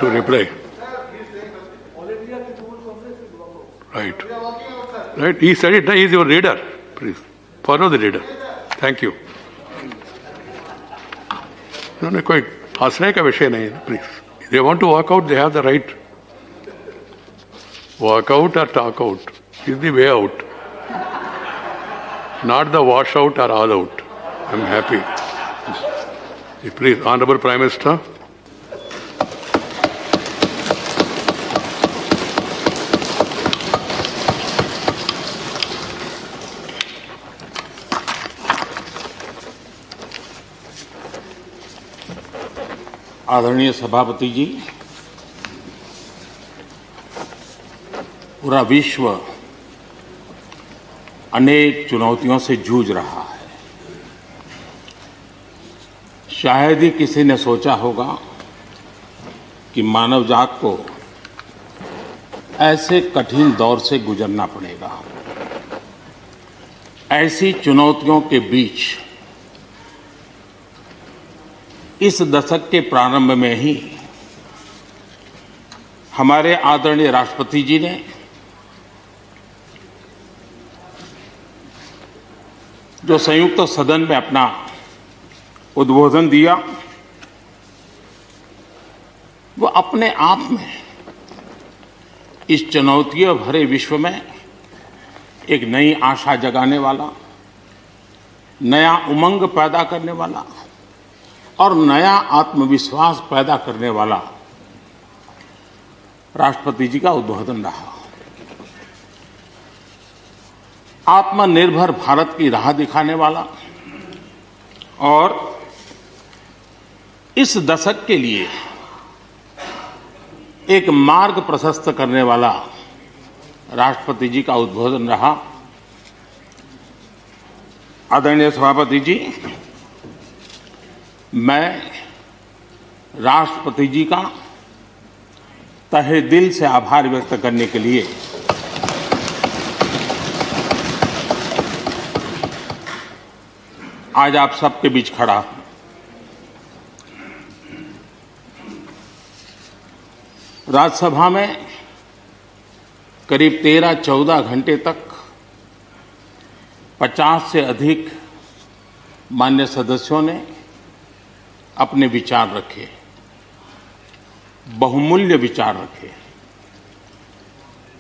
to reply. Right. Right. He said it. He is your leader. Please follow the leader. Thank you. No, कोई हंसने का विषय नहीं है. Please. They want to walk out. They have the right. Walk out or talk out is the way out. Not the wash out or all out. I am happy. Please, Honorable Prime Minister. आदरणीय सभापति जी, पूरा विश्व अनेक चुनौतियों से जूझ रहा है। शायद ही किसी ने सोचा होगा कि मानव जात को ऐसे कठिन दौर से गुजरना पड़ेगा। ऐसी चुनौतियों के बीच इस दशक के प्रारंभ में ही हमारे आदरणीय राष्ट्रपति जी ने जो संयुक्त सदन में अपना उद्बोधन दिया, वो अपने आप में इस चुनौतियों भरे विश्व में एक नई आशा जगाने वाला, नया उमंग पैदा करने वाला और नया आत्मविश्वास पैदा करने वाला राष्ट्रपति जी का उद्बोधन रहा। आत्मनिर्भर भारत की राह दिखाने वाला और इस दशक के लिए एक मार्ग प्रशस्त करने वाला राष्ट्रपति जी का उद्बोधन रहा। आदरणीय सभापति जी, मैं राष्ट्रपति जी का तहे दिल से आभार व्यक्त करने के लिए आज आप सबके बीच खड़ा हूं। राज्यसभा में करीब 13-14 घंटे तक 50 से अधिक माननीय सदस्यों ने अपने विचार रखे, बहुमूल्य विचार रखे,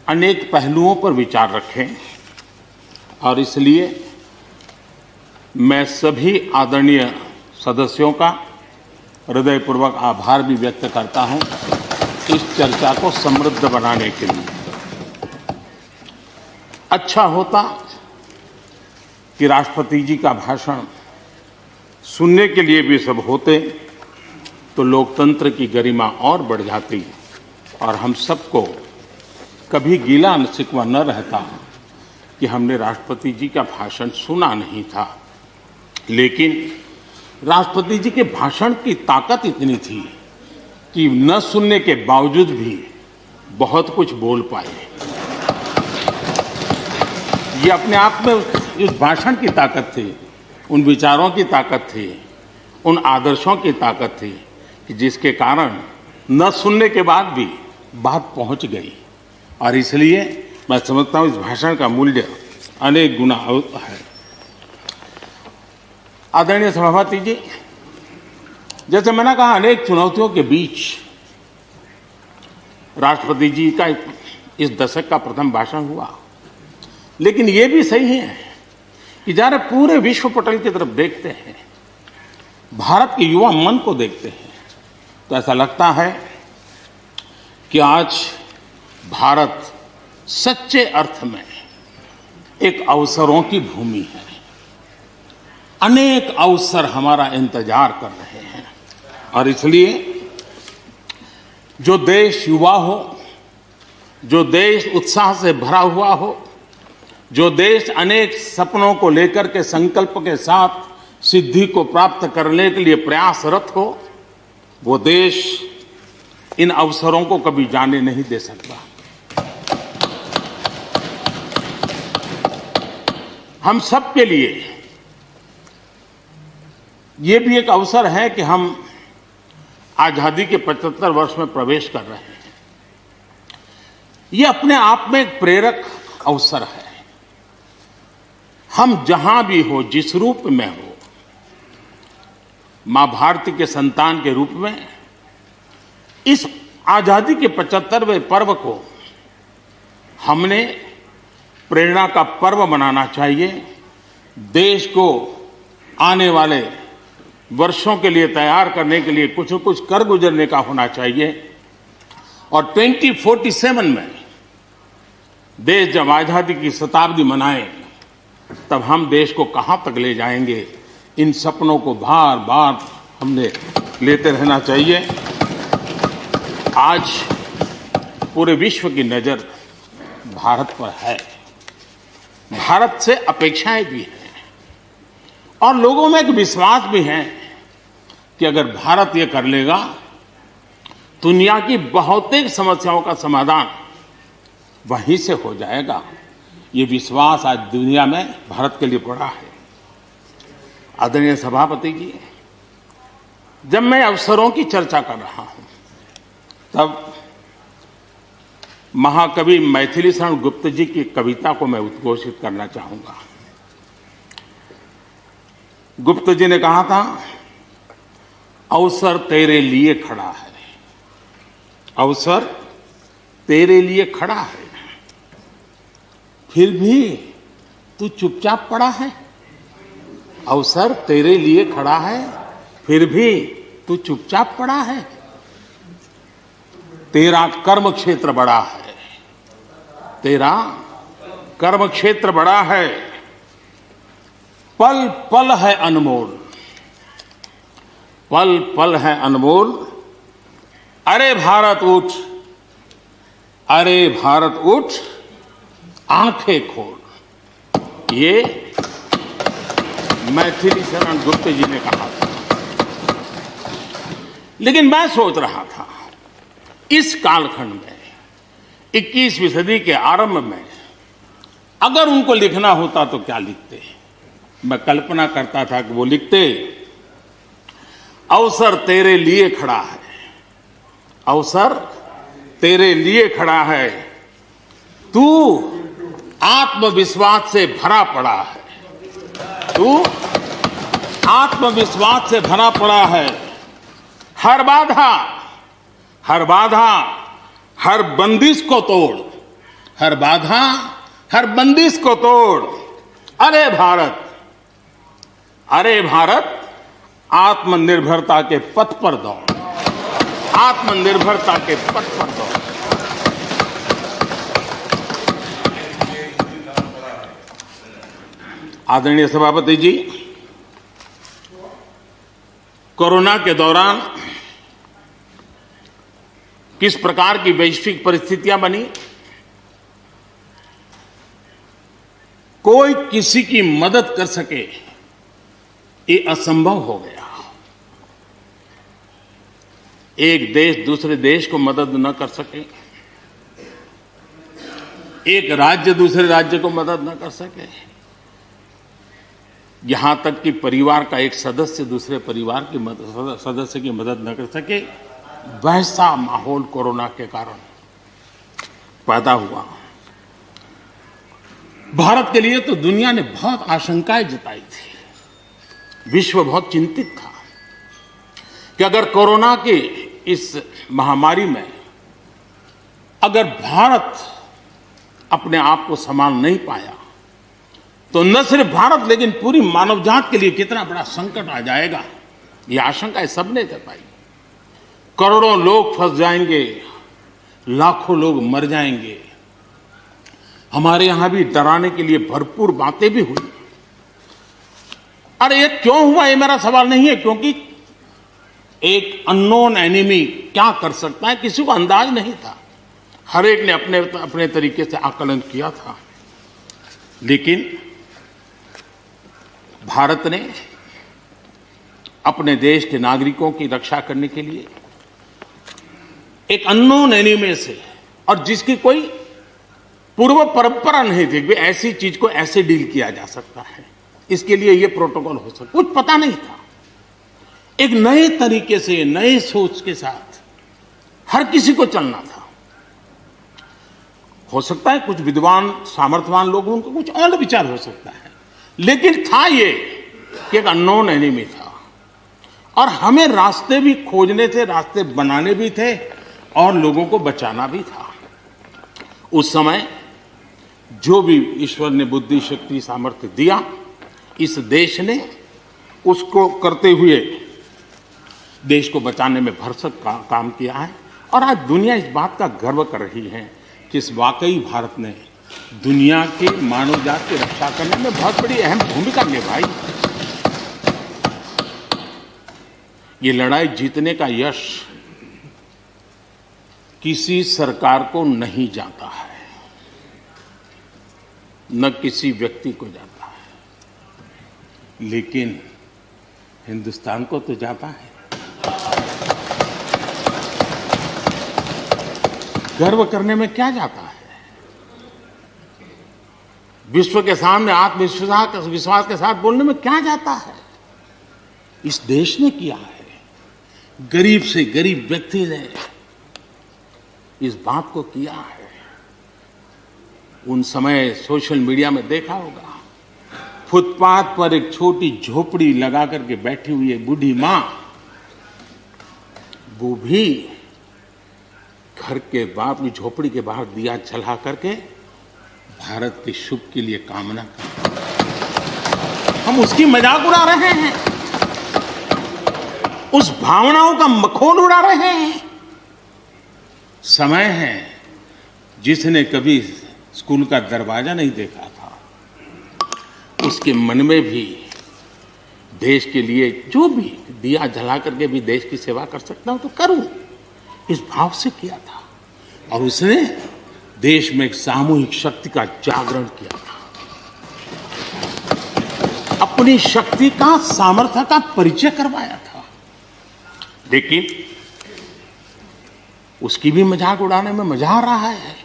अनेक पहलुओं पर विचार रखे और इसलिए मैं सभी आदरणीय सदस्यों का हृदयपूर्वक आभार भी व्यक्त करता हूं इस चर्चा को समृद्ध बनाने के लिए। अच्छा होता कि राष्ट्रपति जी का भाषण सुनने के लिए भी सब होते तो लोकतंत्र की गरिमा और बढ़ जाती और हम सबको कभी गिला शिकवा न रहता कि हमने राष्ट्रपति जी का भाषण सुना नहीं था। लेकिन राष्ट्रपति जी के भाषण की ताकत इतनी थी कि न सुनने के बावजूद भी बहुत कुछ बोल पाए। ये अपने आप में उस भाषण की ताकत थी, उन विचारों की ताकत थी, उन आदर्शों की ताकत थी कि जिसके कारण न सुनने के बाद भी बात पहुंच गई। और इसलिए मैं समझता हूं इस भाषण का मूल्य अनेक गुना है। आदरणीय सभापति जी, जैसे मैंने कहा, अनेक चुनौतियों के बीच राष्ट्रपति जी का इस दशक का प्रथम भाषण हुआ। लेकिन ये भी सही है कि जरा पूरे विश्व पटल की तरफ देखते हैं, भारत के युवा मन को देखते हैं, तो ऐसा लगता है कि आज भारत सच्चे अर्थ में एक अवसरों की भूमि है। अनेक अवसर हमारा इंतजार कर रहे हैं और इसलिए जो देश युवा हो, जो देश उत्साह से भरा हुआ हो, जो देश अनेक सपनों को लेकर के संकल्प के साथ सिद्धि को प्राप्त करने के लिए प्रयासरत हो, वो देश इन अवसरों को कभी जाने नहीं दे सकता। हम सब के लिए ये भी एक अवसर है कि हम आजादी के 75 वर्ष में प्रवेश कर रहे हैं। ये अपने आप में एक प्रेरक अवसर है। हम जहां भी हो, जिस रूप में हो, मां भारती के संतान के रूप में इस आजादी के 75वें पर्व को हमने प्रेरणा का पर्व बनाना चाहिए। देश को आने वाले वर्षों के लिए तैयार करने के लिए कुछ न कुछ कर गुजरने का होना चाहिए। और 2047 में देश जब आजादी की शताब्दी मनाए, तब हम देश को कहां तक ले जाएंगे, इन सपनों को बार बार हमने लेते रहना चाहिए। आज पूरे विश्व की नजर भारत पर है। भारत से अपेक्षाएं भी हैं और लोगों में एक विश्वास भी है कि अगर भारत ये कर लेगा, दुनिया की बहुतेक समस्याओं का समाधान वहीं से हो जाएगा। ये विश्वास आज दुनिया में भारत के लिए बड़ा है। आदरणीय सभापति जी, जब मैं अवसरों की चर्चा कर रहा हूं, तब महाकवि मैथिली शरण गुप्त जी की कविता को मैं उद्घोषित करना चाहूंगा। गुप्त जी ने कहा था, अवसर तेरे लिए खड़ा है, अवसर तेरे लिए खड़ा है, फिर भी तू चुपचाप पड़ा है। अवसर तेरे लिए खड़ा है, फिर भी तू चुपचाप पड़ा है। तेरा कर्म क्षेत्र बड़ा है, तेरा कर्म क्षेत्र बड़ा है, पल पल है अनमोल, पल पल है अनमोल। अरे भारत उठ, अरे भारत उठ, आंखें खोल। ये मैथिली शरण गुप्त जी ने कहा था। लेकिन मैं सोच रहा था, इस कालखंड में 21वीं सदी के आरंभ में अगर उनको लिखना होता तो क्या लिखते? मैं कल्पना करता था कि वो लिखते, अवसर तेरे लिए खड़ा है, अवसर तेरे लिए खड़ा है, तू आत्मविश्वास से भरा पड़ा है, तू आत्मविश्वास से भरा पड़ा है। हर बाधा, हर बाधा, हर बंदिश को तोड़, हर बाधा, हर बंदिश को तोड़। अरे भारत, अरे भारत, आत्मनिर्भरता के पथ पर दौड़, आत्मनिर्भरता के पथ पर दौड़। आदरणीय सभापति जी, कोरोना के दौरान किस प्रकार की वैश्विक परिस्थितियां बनी, कोई किसी की मदद कर सके ये असंभव हो गया। एक देश दूसरे देश को मदद न कर सके, एक राज्य दूसरे राज्य को मदद न कर सके, यहां तक कि परिवार का एक सदस्य दूसरे परिवार की सदस्य की मदद न कर सके, वैसा माहौल कोरोना के कारण पैदा हुआ। भारत के लिए तो दुनिया ने बहुत आशंकाएं जताई थी। विश्व बहुत चिंतित था कि अगर कोरोना की इस महामारी में अगर भारत अपने आप को संभाल नहीं पाया, तो न सिर्फ भारत लेकिन पूरी मानव जात के लिए कितना बड़ा संकट आ जाएगा, ये आशंकाएं सबने जताई। करोड़ों लोग फंस जाएंगे, लाखों लोग मर जाएंगे। हमारे यहां भी डराने के लिए भरपूर बातें भी हुई। अरे ये क्यों हुआ, ये मेरा सवाल नहीं है, क्योंकि एक अननोन एनिमी क्या कर सकता है किसी को अंदाज नहीं था। हर एक ने अपने अपने तरीके से आकलन किया था। लेकिन भारत ने अपने देश के नागरिकों की रक्षा करने के लिए एक अननोन एनिमी से, और जिसकी कोई पूर्व परंपरा नहीं थी कि ऐसी चीज को ऐसे डील किया जा सकता है, इसके लिए ये प्रोटोकॉल हो सकता, कुछ पता नहीं था। एक नए तरीके से, नए सोच के साथ हर किसी को चलना था। हो सकता है कुछ विद्वान, सामर्थ्यवान लोग, उनको कुछ और विचार हो सकता है, लेकिन था ये कि एक अननोन एनिमी था और हमें रास्ते भी खोजने थे, रास्ते बनाने भी थे और लोगों को बचाना भी था। उस समय जो भी ईश्वर ने बुद्धि, शक्ति, सामर्थ्य दिया, इस देश ने उसको करते हुए देश को बचाने में भरसक काम किया है। और आज दुनिया इस बात का गर्व कर रही है कि इस वाकई भारत ने दुनिया की मानव जात की रक्षा करने में बहुत बड़ी अहम भूमिका निभाई। ये लड़ाई जीतने का यश किसी सरकार को नहीं जाता है, न किसी व्यक्ति को जाता है, लेकिन हिंदुस्तान को तो जाता है। गर्व करने में क्या जाता है? विश्व के सामने आत्मविश्वास के साथ बोलने में क्या जाता है? इस देश ने किया है। गरीब से गरीब व्यक्ति ने इस बात को किया है। उन समय सोशल मीडिया में देखा होगा, फुटपाथ पर एक छोटी झोपड़ी लगा करके बैठी हुई एक बूढ़ी मां, वो भी घर के बाप की झोपड़ी के बाहर दिया जला करके भारत के शुभ के लिए कामना करते। हम उसकी मजाक उड़ा रहे हैं, उस भावनाओं का मखौल उड़ा रहे हैं। समय है, जिसने कभी स्कूल का दरवाजा नहीं देखा था, उसके मन में भी देश के लिए जो भी दिया जला करके भी देश की सेवा कर सकता हूं तो करूं, इस भाव से किया था। और उसने देश में एक सामूहिक शक्ति का जागरण किया था, अपनी शक्ति का, सामर्थ्य का परिचय करवाया था। लेकिन उसकी भी मजाक उड़ाने में मजा आ रहा है।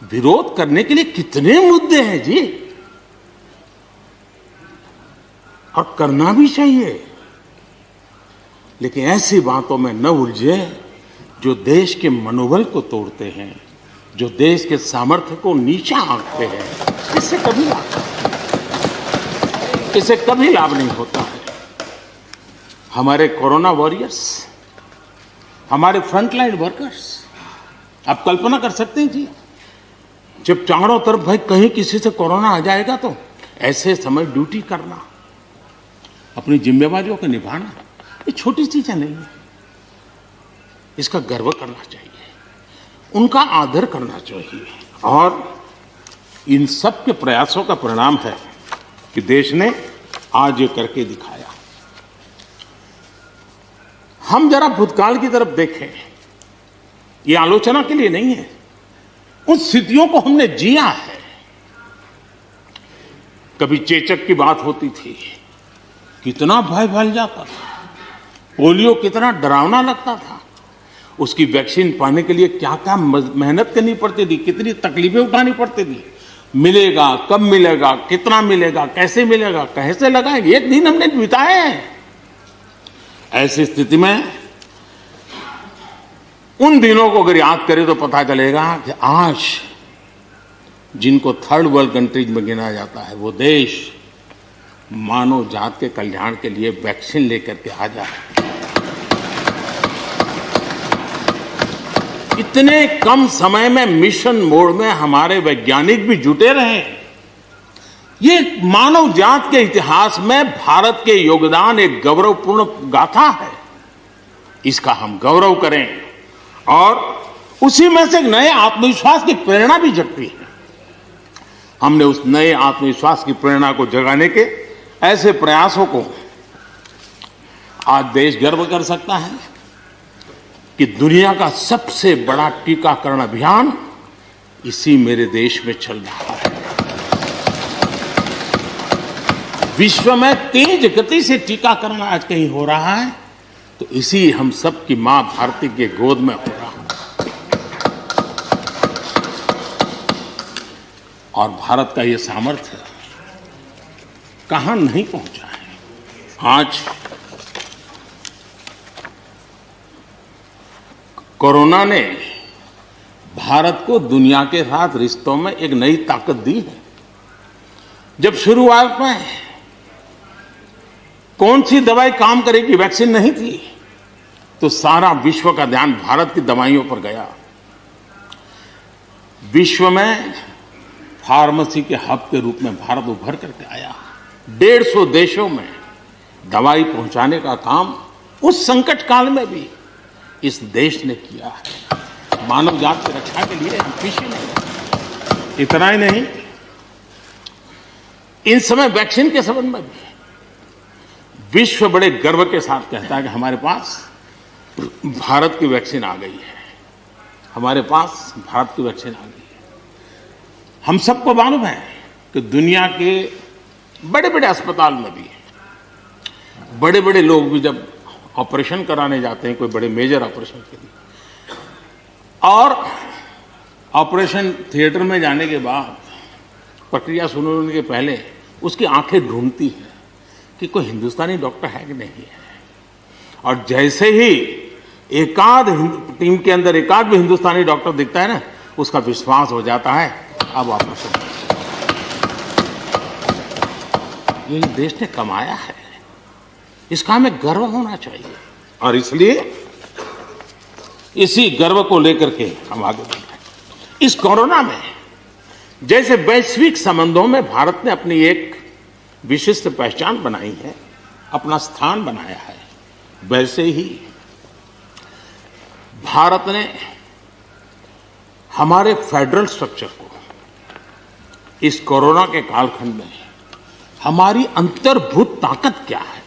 विरोध करने के लिए कितने मुद्दे हैं जी, और करना भी चाहिए, लेकिन ऐसी बातों में न उलझे जो देश के मनोबल को तोड़ते हैं, जो देश के सामर्थ्य को नीचा आंकते हैं। इससे कभी लाभ नहीं होता है। हमारे कोरोना वॉरियर्स, हमारे फ्रंटलाइन वर्कर्स, आप कल्पना कर सकते हैं जी, जब चारों तरफ भाई कहीं किसी से कोरोना आ जाएगा तो ऐसे समय ड्यूटी करना, अपनी जिम्मेवारियों को निभाना, ये छोटी चीजें नहीं है। इसका गर्व करना चाहिए, उनका आदर करना चाहिए। और इन सब के प्रयासों का परिणाम है कि देश ने आज ये करके दिखाया। हम जरा भूतकाल की तरफ देखें, ये आलोचना के लिए नहीं है, उन स्थितियों को हमने जिया है। कभी चेचक की बात होती थी, कितना भय फैल जाता था, पोलियो कितना डरावना लगता था, उसकी वैक्सीन पाने के लिए क्या क्या मेहनत करनी पड़ती थी, कितनी तकलीफें उठानी पड़ती थी। मिलेगा, कब मिलेगा, कितना मिलेगा, कैसे मिलेगा, कैसे लगाएंगे, एक दिन हमने बिताए हैं। ऐसी स्थिति में उन दिनों को अगर याद करें तो पता चलेगा कि आज जिनको थर्ड वर्ल्ड कंट्रीज में गिना जाता है, वो देश मानव जात के कल्याण के लिए वैक्सीन लेकर के आ जाए। इतने कम समय में मिशन मोड में हमारे वैज्ञानिक भी जुटे रहे। ये मानव जात के इतिहास में भारत के योगदान एक गौरवपूर्ण गाथा है। इसका हम गौरव करें और उसी में से एक नए आत्मविश्वास की प्रेरणा भी जगती है। हमने उस नए आत्मविश्वास की प्रेरणा को जगाने के ऐसे प्रयासों को आज देश गर्व कर सकता है कि दुनिया का सबसे बड़ा टीकाकरण अभियान इसी मेरे देश में चल रहा है। विश्व में तेज गति से टीकाकरण आज कहीं हो रहा है तो इसी हम सब की मां भारती के गोद में हो रहा है। और भारत का ये सामर्थ्य कहां नहीं पहुंचा है। आज कोरोना ने भारत को दुनिया के साथ रिश्तों में एक नई ताकत दी है। जब शुरुआत में कौन सी दवाई काम करेगी, वैक्सीन नहीं थी, तो सारा विश्व का ध्यान भारत की दवाइयों पर गया। विश्व में फार्मेसी के हब के रूप में भारत उभर करके आया। 150 देशों में दवाई पहुंचाने का काम उस संकट काल में भी इस देश ने किया है। मानव जात की रक्षा के लिए हम पीछे नहीं। इतना ही नहीं, इन समय वैक्सीन के संबंध में भी विश्व बड़े गर्व के साथ कहता है कि हमारे पास भारत की वैक्सीन आ गई है, हमारे पास भारत की वैक्सीन आ गई है। हम सबको मालूम है कि दुनिया के बड़े बड़े अस्पताल में भी बड़े बड़े लोग भी जब ऑपरेशन कराने जाते हैं, कोई बड़े मेजर ऑपरेशन के लिए, और ऑपरेशन थिएटर में जाने के बाद प्रक्रिया शुरू होने के पहले उसकी आंखें ढूंढती हैं कि कोई हिंदुस्तानी डॉक्टर है कि नहीं है। और जैसे ही एकाध टीम के अंदर एकाध भी हिंदुस्तानी डॉक्टर दिखता है ना, उसका विश्वास हो जाता है अब ऑपरेशन। ये देश ने कमाया है, इसका हमें गर्व होना चाहिए। और इसलिए इसी गर्व को लेकर के हम आगे बढ़ रहे हैं। इस कोरोना में जैसे वैश्विक संबंधों में भारत ने अपनी एक विशिष्ट पहचान बनाई है, अपना स्थान बनाया है, वैसे ही भारत ने हमारे फेडरल स्ट्रक्चर को इस कोरोना के कालखंड में हमारी अंतर्भूत ताकत क्या है,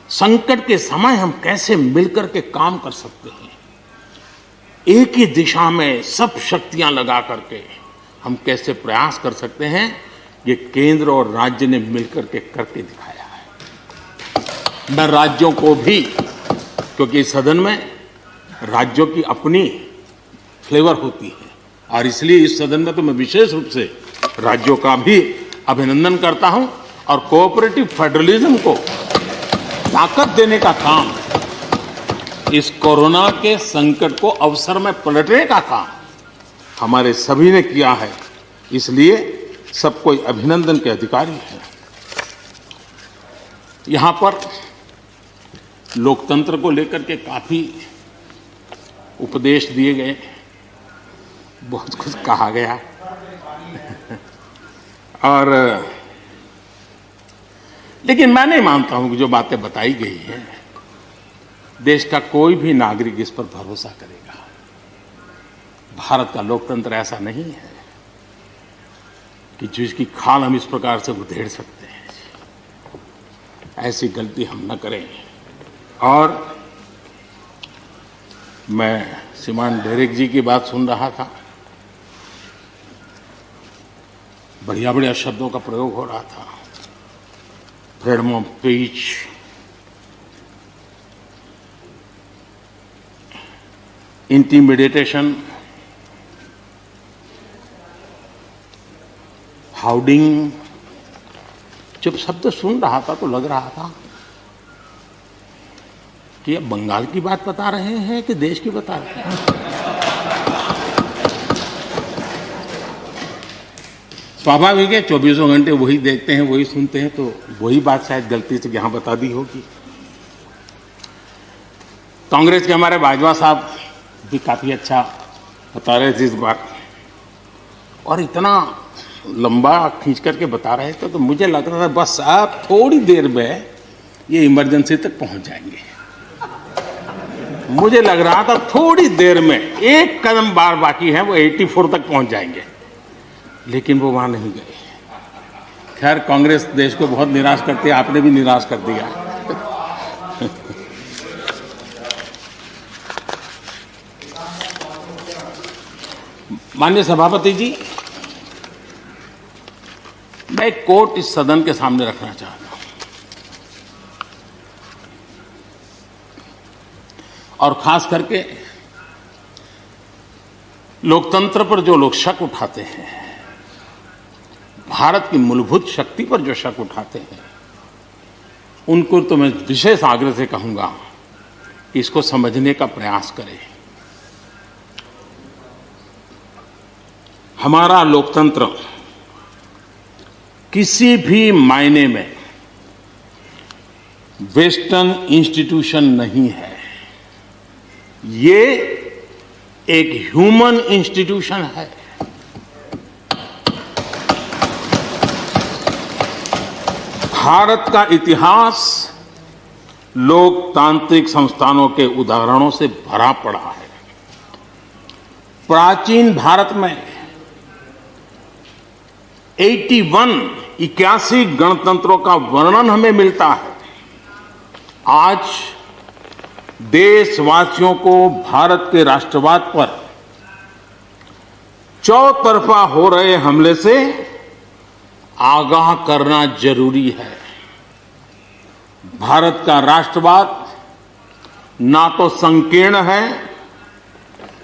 संकट के समय हम कैसे मिलकर के काम कर सकते हैं, एक ही दिशा में सब शक्तियां लगा करके हम कैसे प्रयास कर सकते हैं, ये केंद्र और राज्य ने मिलकर के करके दिखाया है। मैं राज्यों को भी, क्योंकि इस सदन में राज्यों की अपनी फ्लेवर होती है, और इसलिए इस सदन में तो मैं विशेष रूप से राज्यों का भी अभिनंदन करता हूं, और कोऑपरेटिव फेडरलिज्म को ताकत देने का काम, इस कोरोना के संकट को अवसर में पलटने का काम हमारे सभी ने किया है। इसलिए सब कोई अभिनंदन के अधिकारी है। यहां पर लोकतंत्र को लेकर के काफी उपदेश दिए गए, बहुत कुछ कहा गया और लेकिन मैं नहीं मानता हूं कि जो बातें बताई गई हैं, देश का कोई भी नागरिक इस पर भरोसा करेगा। भारत का लोकतंत्र ऐसा नहीं है कि जिसकी खाल हम इस प्रकार से उधेड़ सकते हैं। ऐसी गलती हम न करें। और मैं श्रीमान डेरेक जी की बात सुन रहा था, बढ़िया बढ़िया शब्दों का प्रयोग हो रहा था, फ्रीडम ऑफ स्पीच, इंटिमिडेशन, हाउडिंग। जब शब्द सुन रहा था तो लग रहा था कि ये बंगाल की बात बता रहे हैं कि देश की बता रहे हैं। स्वाभाविक है, 24 घंटे वही देखते हैं, वही सुनते हैं, तो वही बात शायद गलती से यहां बता दी होगी। कांग्रेस के हमारे बाजवा साहब भी काफी अच्छा बता रहे थे इस बार, और इतना लंबा खींच करके बता रहे थे तो मुझे लग रहा था बस आप थोड़ी देर में ये इमरजेंसी तक पहुंच जाएंगे। मुझे लग रहा था थोड़ी देर में एक कदम बार बाकी है, वो 84 तक पहुंच जाएंगे, लेकिन वो वहां नहीं गए। खैर, कांग्रेस देश को बहुत निराश करती है, आपने भी निराश कर दिया। माननीय सभापति जी, मैं एक कोट इस सदन के सामने रखना चाहता हूं, और खास करके लोकतंत्र पर जो लोग शक उठाते हैं, भारत की मूलभूत शक्ति पर जो शक उठाते हैं, उनको तो मैं विशेष आग्रह से कहूंगा कि इसको समझने का प्रयास करें। हमारा लोकतंत्र किसी भी मायने में वेस्टर्न इंस्टीट्यूशन नहीं है। ये एक ह्यूमन इंस्टीट्यूशन है। भारत का इतिहास लोकतांत्रिक संस्थानों के उदाहरणों से भरा पड़ा है। प्राचीन भारत में 81 गणतंत्रों का वर्णन हमें मिलता है। आज देशवासियों को भारत के राष्ट्रवाद पर चौतरफा हो रहे हमले से आगाह करना जरूरी है। भारत का राष्ट्रवाद ना तो संकीर्ण है,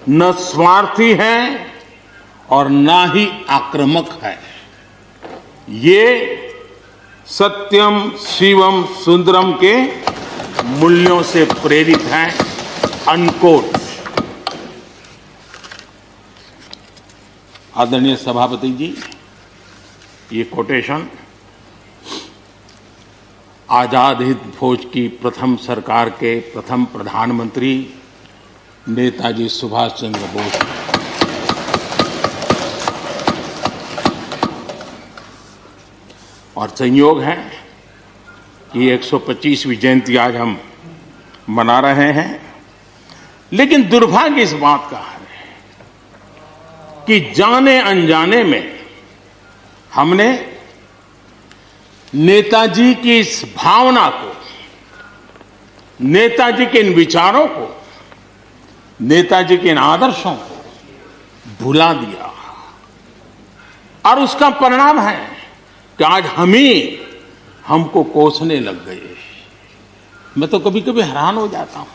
न स्वार्थी है और ना ही आक्रामक है। ये सत्यम शिवम सुंदरम के मूल्यों से प्रेरित है। अनकोट। आदरणीय सभापति जी, ये कोटेशन आजाद हिंद फौज की प्रथम सरकार के प्रथम प्रधानमंत्री नेताजी सुभाष चंद्र बोस। और संयोग है कि 125वीं जयंती आज हम मना रहे हैं। लेकिन दुर्भाग्य इस बात का है कि जाने अनजाने में हमने नेताजी की इस भावना को, नेताजी के इन विचारों को, नेताजी के इन आदर्शों को भुला दिया। और उसका परिणाम है कि आज हमको कोसने लग गए। मैं तो कभी कभी हैरान हो जाता हूं।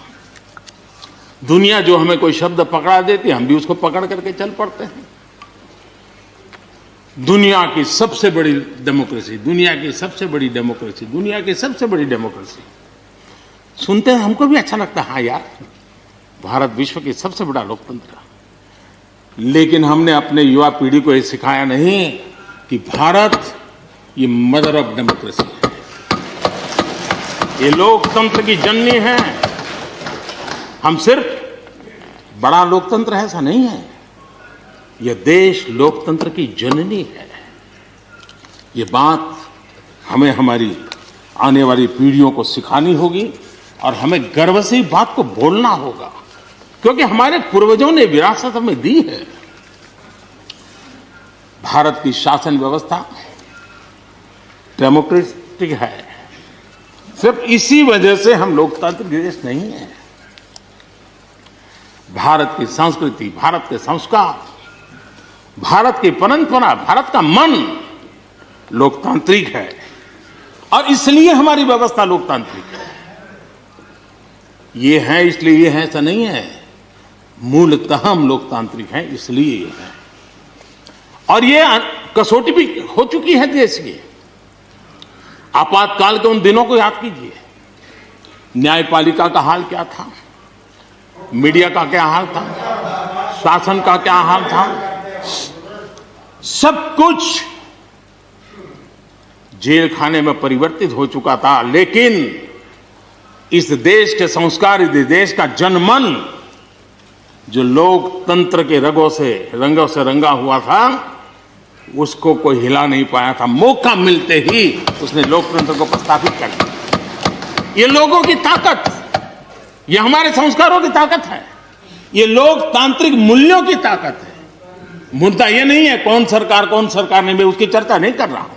दुनिया जो हमें कोई शब्द पकड़ा देती है, हम भी उसको पकड़ करके चल पड़ते हैं। दुनिया की सबसे बड़ी डेमोक्रेसी, दुनिया की सबसे बड़ी डेमोक्रेसी, दुनिया की सबसे बड़ी डेमोक्रेसी सुनते हैं, हमको भी अच्छा लगता है। हाँ यार, भारत विश्व की सबसे बड़ा लोकतंत्र। लेकिन हमने अपने युवा पीढ़ी को ये सिखाया नहीं कि भारत ये मदर ऑफ डेमोक्रेसी है, ये लोकतंत्र की जननी है। हम सिर्फ बड़ा लोकतंत्र है ऐसा नहीं है, यह देश लोकतंत्र की जननी है। ये बात हमें हमारी आने वाली पीढ़ियों को सिखानी होगी और हमें गर्व से इस बात को बोलना होगा, क्योंकि हमारे पूर्वजों ने विरासत हमें दी है। भारत की शासन व्यवस्था डेमोक्रेटिक है। सिर्फ इसी वजह से हम लोकतांत्रिक देश नहीं है। भारत की संस्कृति, भारत के संस्कार, भारत की परंपरा, भारत का मन लोकतांत्रिक है और इसलिए हमारी व्यवस्था लोकतांत्रिक है। ये है इसलिए ये है ऐसा नहीं है, मूलतः हम लोकतांत्रिक हैं इसलिए ये है। और ये कसौटी भी हो चुकी है देश की। आपातकाल के उन दिनों को याद कीजिए। न्यायपालिका का हाल क्या था, मीडिया का क्या हाल था, शासन का क्या हाल था। सब कुछ जेल खाने में परिवर्तित हो चुका था। लेकिन इस देश के संस्कार, इस देश का जनमन जो लोकतंत्र के रंगों से रंगा हुआ था, उसको कोई हिला नहीं पाया था। मौका मिलते ही उसने लोकतंत्र को प्रस्थापित कर दिया। ये लोगों की ताकत, ये हमारे संस्कारों की ताकत है, ये लोकतांत्रिक मूल्यों की ताकत है। मुद्दा ये नहीं है कौन सरकार नहीं, मैं उसकी चर्चा नहीं कर रहा हूं।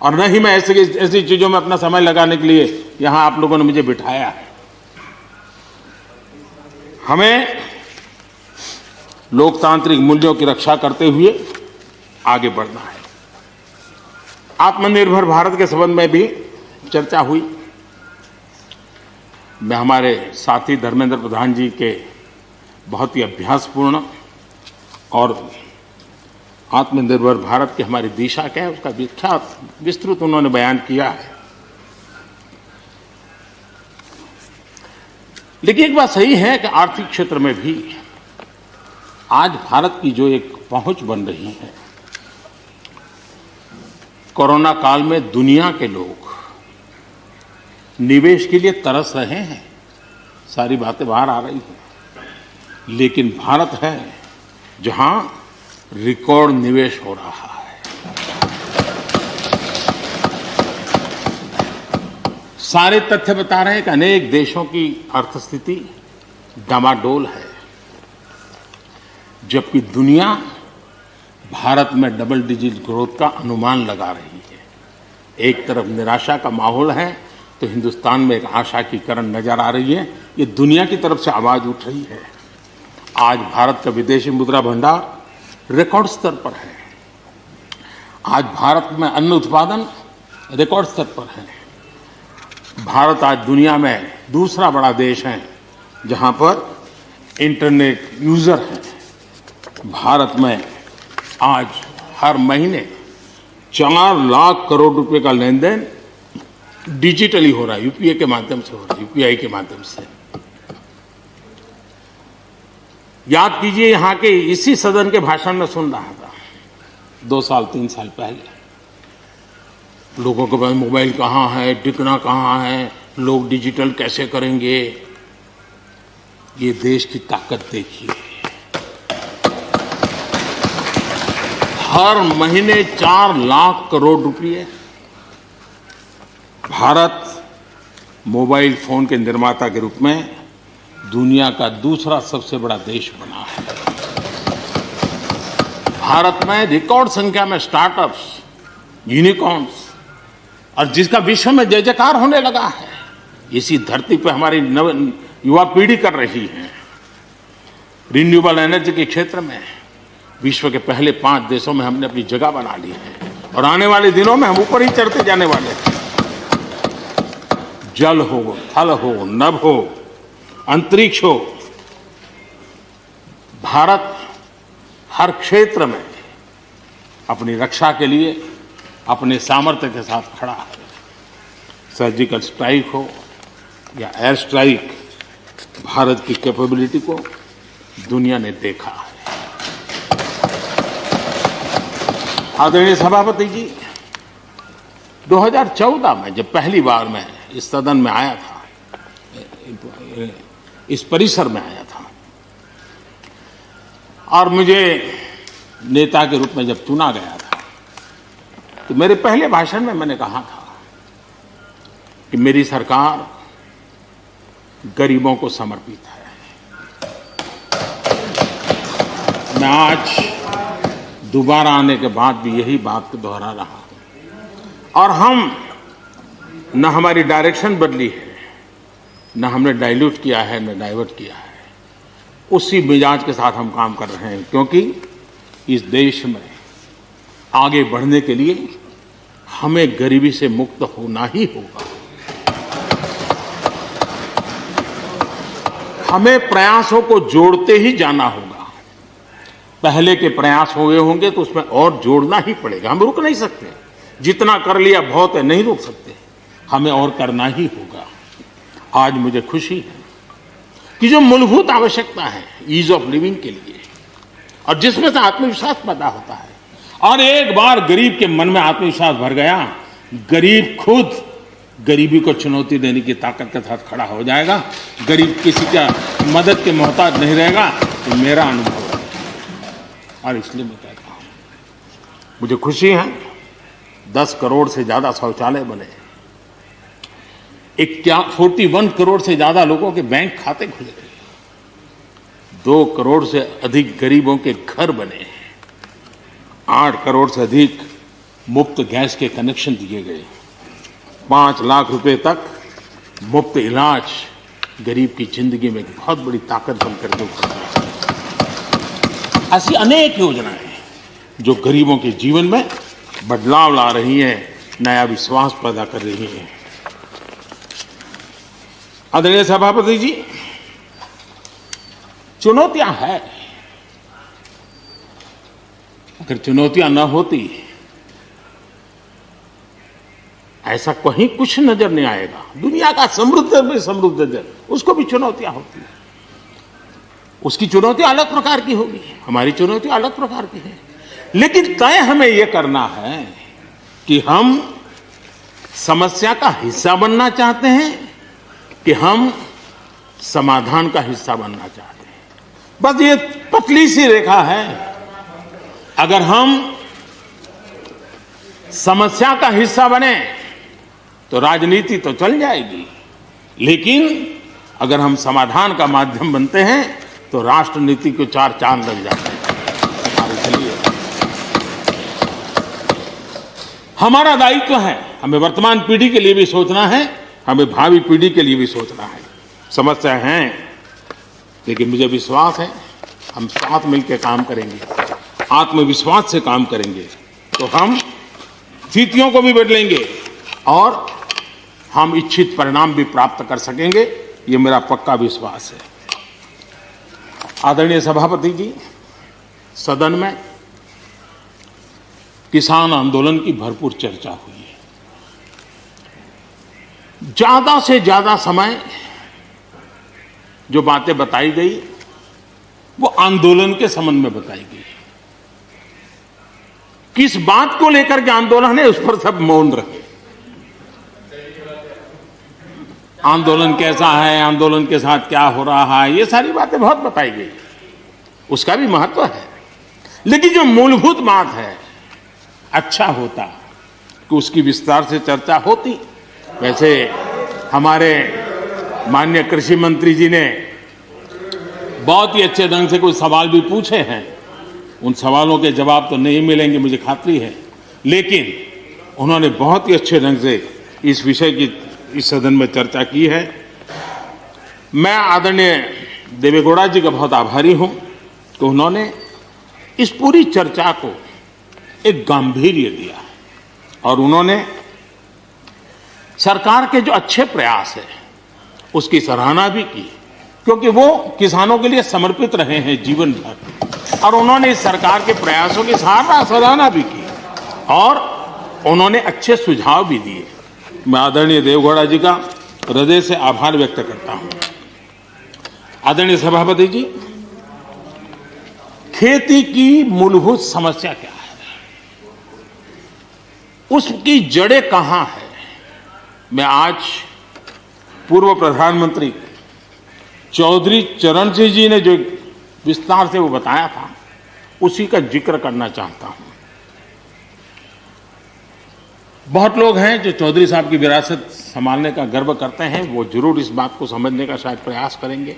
और न ही मैं ऐसी चीजों में अपना समय लगाने के लिए यहां आप लोगों ने मुझे बिठाया है। हमें लोकतांत्रिक मूल्यों की रक्षा करते हुए आगे बढ़ना है। आत्मनिर्भर भारत के संबंध में भी चर्चा हुई। मैं हमारे साथी धर्मेंद्र प्रधान जी के बहुत ही अभ्यासपूर्ण और आत्मनिर्भर भारत की हमारी दिशा क्या है उसका विख्यात विस्तृत उन्होंने बयान किया है। लेकिन एक बात सही है कि आर्थिक क्षेत्र में भी आज भारत की जो एक पहुंच बन रही है, कोरोना काल में दुनिया के लोग निवेश के लिए तरस रहे हैं, सारी बातें बाहर आ रही हैं, लेकिन भारत है जहां रिकॉर्ड निवेश हो रहा है। सारे तथ्य बता रहे हैं कि अनेक देशों की अर्थस्थिति डामाडोल है, जबकि दुनिया भारत में डबल डिजिट ग्रोथ का अनुमान लगा रही है। एक तरफ निराशा का माहौल है तो हिंदुस्तान में एक आशा की किरण नजर आ रही है। ये दुनिया की तरफ से आवाज उठ रही है। आज भारत का विदेशी मुद्रा भंडार रिकॉर्ड स्तर पर है। आज भारत में अन्न उत्पादन रिकॉर्ड स्तर पर है। भारत आज दुनिया में दूसरा बड़ा देश है जहां पर इंटरनेट यूजर हैं। भारत में आज हर महीने 4 लाख करोड़ रुपए का लेन देन डिजिटली हो रहा है, यूपीआई के माध्यम से हो रहा है, यूपीआई के माध्यम से। याद कीजिए, यहां के इसी सदन के भाषण में सुन रहा था 2 साल 3 साल पहले, लोगों के पास मोबाइल कहाँ है, टिकना कहाँ है, लोग डिजिटल कैसे करेंगे। ये देश की ताकत देखिए, हर महीने 4 लाख करोड़ रुपए भारत मोबाइल फोन के निर्माता के रूप में दुनिया का दूसरा सबसे बड़ा देश बना है। भारत में रिकॉर्ड संख्या में स्टार्टअप्स, यूनिकॉर्न्स, और जिसका विश्व में जय जयकार होने लगा है। इसी धरती पर हमारी युवा पीढ़ी कर रही है। रिन्यूएबल एनर्जी के क्षेत्र में विश्व के पहले 5 देशों में हमने अपनी जगह बना ली है और आने वाले दिनों में हम ऊपर ही चढ़ते जाने वाले हैं। जल हो, थल हो, नभ हो, अंतरिक्ष हो, भारत हर क्षेत्र में अपनी रक्षा के लिए अपने सामर्थ्य के साथ खड़ा है। सर्जिकल स्ट्राइक हो या एयर स्ट्राइक, भारत की कैपेबिलिटी को दुनिया ने देखा है। आदरणीय सभापति जी, 2014 में जब पहली बार मैं इस सदन में आया था, इस परिसर में आया था, और मुझे नेता के रूप में जब चुना गया था, तो मेरे पहले भाषण में मैंने कहा था कि मेरी सरकार गरीबों को समर्पित है। मैं आज दोबारा आने के बाद भी यही बात को दोहरा रहा हूं, और हम न हमारी डायरेक्शन बदली है, न हमने डाइल्यूट किया है, न डाइवर्ट किया है। उसी मिजाज के साथ हम काम कर रहे हैं, क्योंकि इस देश में आगे बढ़ने के लिए हमें गरीबी से मुक्त होना ही होगा। हमें प्रयासों को जोड़ते ही जाना होगा। पहले के प्रयास हुए होंगे तो उसमें और जोड़ना ही पड़ेगा। हम रुक नहीं सकते, जितना कर लिया बहुत है, नहीं रुक सकते, हमें और करना ही होगा। आज मुझे खुशी है कि जो मूलभूत आवश्यकता है ईज ऑफ लिविंग के लिए, और जिसमें से आत्मविश्वास पैदा होता है, और एक बार गरीब के मन में आत्मविश्वास भर गया, गरीब खुद गरीबी को चुनौती देने की ताकत के साथ खड़ा हो जाएगा। गरीब किसी का मदद के मोहताज नहीं रहेगा। तो मेरा अनुभव है, और इसलिए मैं कहता हूं, मुझे खुशी है 10 करोड़ से ज्यादा शौचालय बने, 41 करोड़ से ज्यादा लोगों के बैंक खाते खुले, 2 करोड़ से अधिक गरीबों के घर बने, 8 करोड़ से अधिक मुफ्त गैस के कनेक्शन दिए गए, 5 लाख रुपए तक मुफ्त इलाज गरीब की जिंदगी में एक बहुत बड़ी ताकत बनकर के उभर रही है। ऐसी अनेक योजनाएं जो गरीबों के जीवन में बदलाव ला रही हैं, नया विश्वास पैदा कर रही हैं। आदरणीय सभापति जी, चुनौतियां हैं। अगर चुनौतियां न होती, ऐसा कहीं कुछ नजर नहीं आएगा। दुनिया का समृद्ध में समृद्ध देश, उसको भी चुनौतियां होती हैं। उसकी चुनौती अलग प्रकार की होगी, हमारी चुनौती अलग प्रकार की है। लेकिन तय हमें यह करना है कि हम समस्या का हिस्सा बनना चाहते हैं कि हम समाधान का हिस्सा बनना चाहते हैं। बस ये पतली सी रेखा है। अगर हम समस्या का हिस्सा बने तो राजनीति तो चल जाएगी, लेकिन अगर हम समाधान का माध्यम बनते हैं तो राष्ट्रनीति को 4 चांद लग जाते हैं। इसलिए हमारा दायित्व है, हमें वर्तमान पीढ़ी के लिए भी सोचना है, हमें भावी पीढ़ी के लिए भी सोचना है। समस्या है, लेकिन मुझे विश्वास है हम साथ मिलकर काम करेंगे, आत्मविश्वास से काम करेंगे तो हम स्थितियों को भी बदलेंगे और हम इच्छित परिणाम भी प्राप्त कर सकेंगे। ये मेरा पक्का विश्वास है। आदरणीय सभापति जी, सदन में किसान आंदोलन की भरपूर चर्चा हुई है। ज्यादा से ज्यादा समय जो बातें बताई गई वो आंदोलन के संबंध में बताई गई। किस बात को लेकर के आंदोलन है उस पर सब मौन रहे। आंदोलन कैसा है, आंदोलन के साथ क्या हो रहा है, ये सारी बातें बहुत बताई गई, उसका भी महत्व है। लेकिन जो मूलभूत बात है, अच्छा होता कि उसकी विस्तार से चर्चा होती। वैसे हमारे माननीय कृषि मंत्री जी ने बहुत ही अच्छे ढंग से कुछ सवाल भी पूछे हैं। उन सवालों के जवाब तो नहीं मिलेंगे, मुझे खातरी है, लेकिन उन्होंने बहुत ही अच्छे ढंग से इस विषय की इस सदन में चर्चा की है। मैं आदरणीय देवेगौड़ा जी का बहुत आभारी हूं कि उन्होंने इस पूरी चर्चा को एक गांधीर्य दिया और उन्होंने सरकार के जो अच्छे प्रयास है उसकी सराहना भी की, क्योंकि वो किसानों के लिए समर्पित रहे हैं जीवन भर, और उन्होंने इस सरकार के प्रयासों की सराहना भी की और उन्होंने अच्छे सुझाव भी दिए। मैं आदरणीय देवेगौड़ा जी का हृदय से आभार व्यक्त करता हूं। आदरणीय सभापति जी, खेती की मूलभूत समस्या क्या है, उसकी जड़ें कहां है, मैं आज पूर्व प्रधानमंत्री चौधरी चरण सिंह जी ने जो विस्तार से वो बताया था उसी का जिक्र करना चाहता हूं। बहुत लोग हैं जो चौधरी साहब की विरासत संभालने का गर्व करते हैं, वो जरूर इस बात को समझने का शायद प्रयास करेंगे।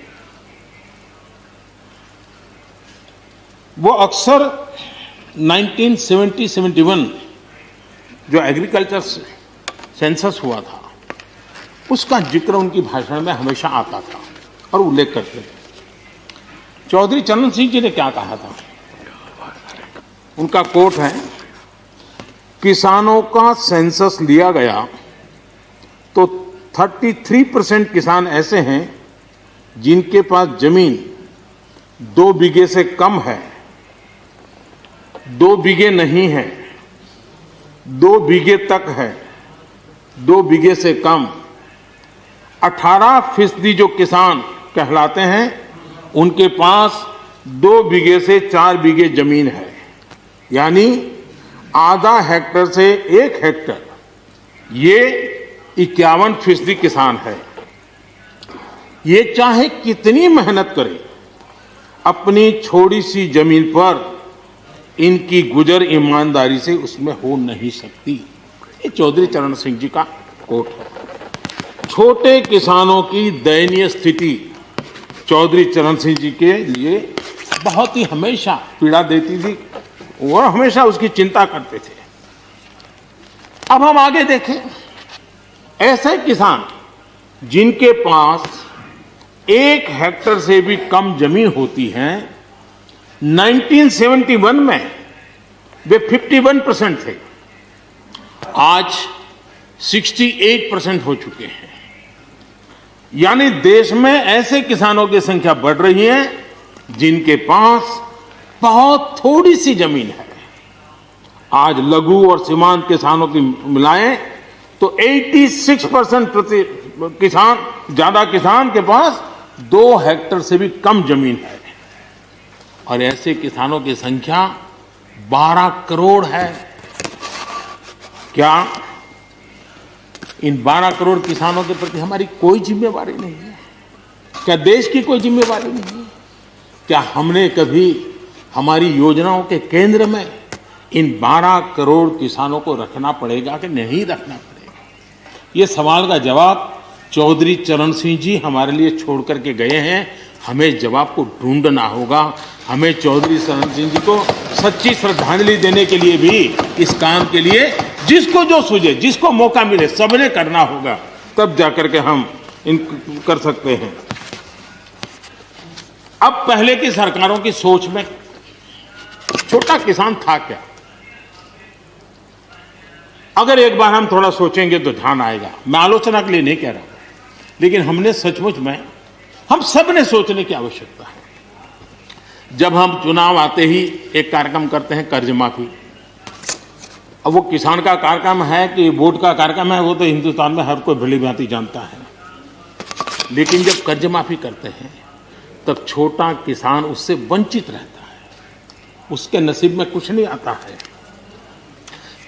वो अक्सर 1970-71 जो एग्रीकल्चर सेंसस हुआ था उसका जिक्र उनकी भाषण में हमेशा आता था और उल्लेख करते थे। चौधरी चरण सिंह जी ने क्या कहा था, उनका कोट है, किसानों का सेंसस लिया गया तो 33% किसान ऐसे हैं जिनके पास जमीन 2 बीघे से कम है, 2 बीघे नहीं है, 2 बीघे तक है, 2 बीघे से कम। 18% जो किसान कहलाते हैं उनके पास 2 बीघे से 4 बीघे जमीन है, यानी आधा हेक्टर से 1 हेक्टर, ये 51% किसान है। ये चाहे कितनी मेहनत करे, अपनी छोटी सी जमीन पर इनकी गुजर ईमानदारी से उसमें हो नहीं सकती। ये चौधरी चरण सिंह जी का कोट है। छोटे किसानों की दयनीय स्थिति चौधरी चरण सिंह जी के लिए बहुत ही हमेशा पीड़ा देती थी, वो हमेशा उसकी चिंता करते थे। अब हम आगे देखें, ऐसे किसान जिनके पास 1 हेक्टर से भी कम जमीन होती है, 1971 में वे 51% थे, आज 68% हो चुके हैं। यानी देश में ऐसे किसानों की संख्या बढ़ रही है जिनके पास बहुत थोड़ी सी जमीन है। आज लघु और सीमांत किसानों की मिलाएं तो 86% किसान, ज्यादा किसान के पास 2 हेक्टर से भी कम जमीन है। और ऐसे किसानों की संख्या 12 करोड़ है। क्या इन 12 करोड़ किसानों के प्रति हमारी कोई जिम्मेवारी नहीं है? क्या देश की कोई जिम्मेवारी नहीं है? क्या हमने कभी हमारी योजनाओं के केंद्र में इन 12 करोड़ किसानों को रखना पड़ेगा कि नहीं रखना पड़ेगा? ये सवाल का जवाब चौधरी चरण सिंह जी हमारे लिए छोड़ करके गए हैं। हमें जवाब को ढूंढना होगा। हमें चौधरी चरण सिंह जी को सच्ची श्रद्धांजलि देने के लिए भी इस काम के लिए जिसको जो सूझे, जिसको मौका मिले, सबने करना होगा, तब जाकर के हम इन कर सकते हैं। अब पहले की सरकारों की सोच में छोटा किसान था क्या? अगर एक बार हम थोड़ा सोचेंगे तो ध्यान आएगा। मैं आलोचना के लिए नहीं कह रहा, लेकिन हमने सचमुच में हम सब ने सोचने की आवश्यकता है। जब हम चुनाव आते ही एक कार्यक्रम करते हैं कर्ज माफी। अब वो किसान का कार्यक्रम है कि वोट का कार्यक्रम है, वो तो हिंदुस्तान में हर कोई भली भांति जानता है। लेकिन जब कर्ज माफी करते हैं तब छोटा किसान उससे वंचित रहता है, उसके नसीब में कुछ नहीं आता है।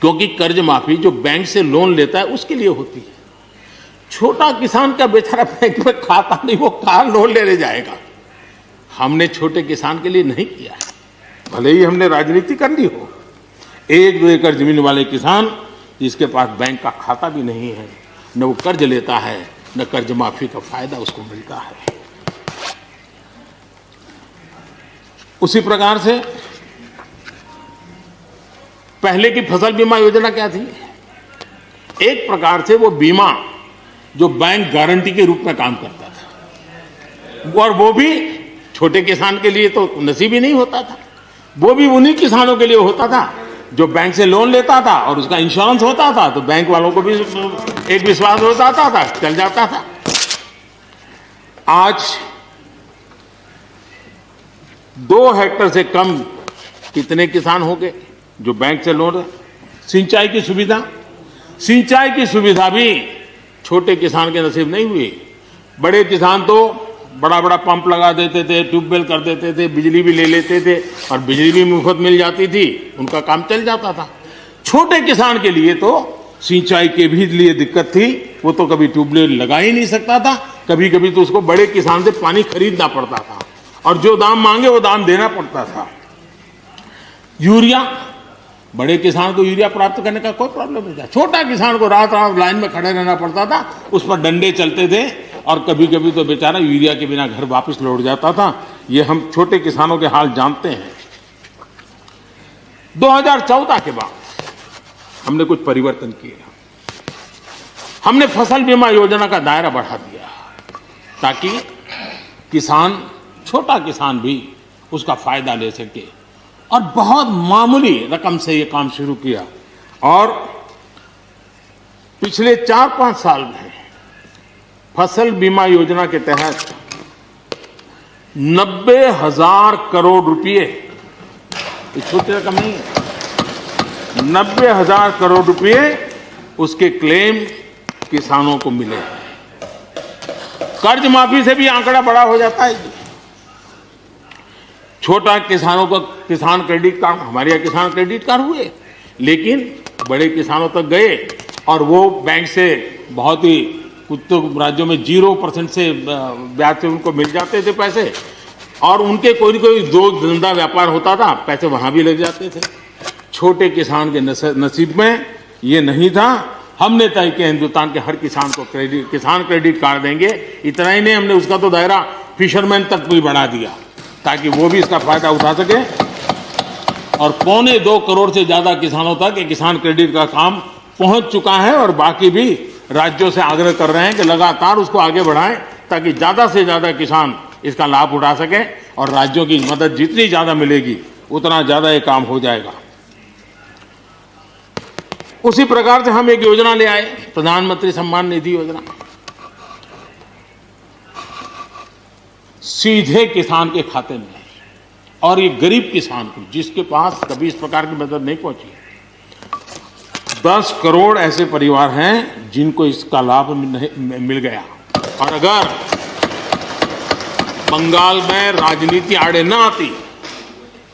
क्योंकि कर्ज माफी जो बैंक से लोन लेता है उसके लिए होती है। छोटा किसान का बेचारा बैंक में खाता नहीं, वो कहाँ लोन लेने जाएगा? हमने छोटे किसान के लिए नहीं किया है, भले ही हमने राजनीति कर ली हो। 1-2 एकड़ जमीन वाले किसान जिसके पास बैंक का खाता भी नहीं है, न वो कर्ज लेता है, न कर्ज माफी का फायदा उसको मिलता है। उसी प्रकार से पहले की फसल बीमा योजना क्या थी? एक प्रकार से वो बीमा जो बैंक गारंटी के रूप में काम करता था, और वो भी छोटे किसान के लिए तो नसीब ही नहीं होता था। वो भी उन्हीं किसानों के लिए होता था जो बैंक से लोन लेता था और उसका इंश्योरेंस होता था, तो बैंक वालों को भी एक विश्वास हो जाता था, चल जाता था। आज 2 हेक्टेयर से कम कितने किसान हो गए जो बैंक से लोन? सिंचाई की सुविधा भी छोटे किसान के नसीब नहीं हुई। बड़े किसान तो बड़ा बड़ा पंप लगा देते थे, ट्यूबवेल कर देते थे, बिजली भी ले लेते थे और बिजली भी मुफ्त मिल जाती थी, उनका काम चल जाता था। छोटे किसान के लिए तो सिंचाई के भी लिए दिक्कत थी, वो तो कभी ट्यूबवेल लगा ही नहीं सकता था, कभी कभी तो उसको बड़े किसान से पानी खरीदना पड़ता था और जो दाम मांगे वो दाम देना पड़ता था। यूरिया, बड़े किसान को यूरिया प्राप्त करने का कोई प्रॉब्लम नहीं था। छोटा किसान को रात रात लाइन में खड़े रहना पड़ता था, उस पर डंडे चलते थे और कभी कभी तो बेचारा यूरिया के बिना घर वापस लौट जाता था। ये हम छोटे किसानों के हाल जानते हैं। 2014 के बाद हमने कुछ परिवर्तन किए। हमने फसल बीमा योजना का दायरा बढ़ा दिया ताकि किसान, छोटा किसान भी उसका फायदा ले सके, और बहुत मामूली रकम से ये काम शुरू किया। और पिछले 4-5 साल में फसल बीमा योजना के तहत 90,000 करोड़ रुपए, छोटी रकम नहीं है, 90,000 करोड़ रुपए उसके क्लेम किसानों को मिले। कर्ज माफी से भी आंकड़ा बड़ा हो जाता है। छोटा किसानों का किसान क्रेडिट कार्ड, हमारे यहाँ किसान क्रेडिट कार्ड हुए, लेकिन बड़े किसानों तक गए और वो बैंक से बहुत ही, कुछ तो राज्यों में 0% से ब्याज से उनको मिल जाते थे पैसे, और उनके कोई न कोई जो धंधा व्यापार होता था पैसे वहां भी लग जाते थे। छोटे किसान के नसीब में ये नहीं था। हमने तय किया हिंदुस्तान के हर किसान को किसान क्रेडिट कार्ड देंगे। इतना ही नहीं, हमने उसका तो दायरा फिशरमैन तक भी बढ़ा दिया ताकि वो भी इसका फायदा उठा सके। और 2.25 करोड़ से ज्यादा किसानों तक ये किसान क्रेडिट का काम पहुंच चुका है, और बाकी भी राज्यों से आग्रह कर रहे हैं कि लगातार उसको आगे बढ़ाएं ताकि ज्यादा से ज्यादा किसान इसका लाभ उठा सके, और राज्यों की मदद जितनी ज्यादा मिलेगी उतना ज्यादा ये काम हो जाएगा। उसी प्रकार से हम एक योजना ले आए, प्रधानमंत्री सम्मान निधि योजना। सीधे किसान के खाते में, और ये गरीब किसान को जिसके पास कभी इस प्रकार की मदद नहीं पहुंची। 10 करोड़ ऐसे परिवार हैं जिनको इसका लाभ मिल गया। और अगर बंगाल में राजनीति आड़े न आती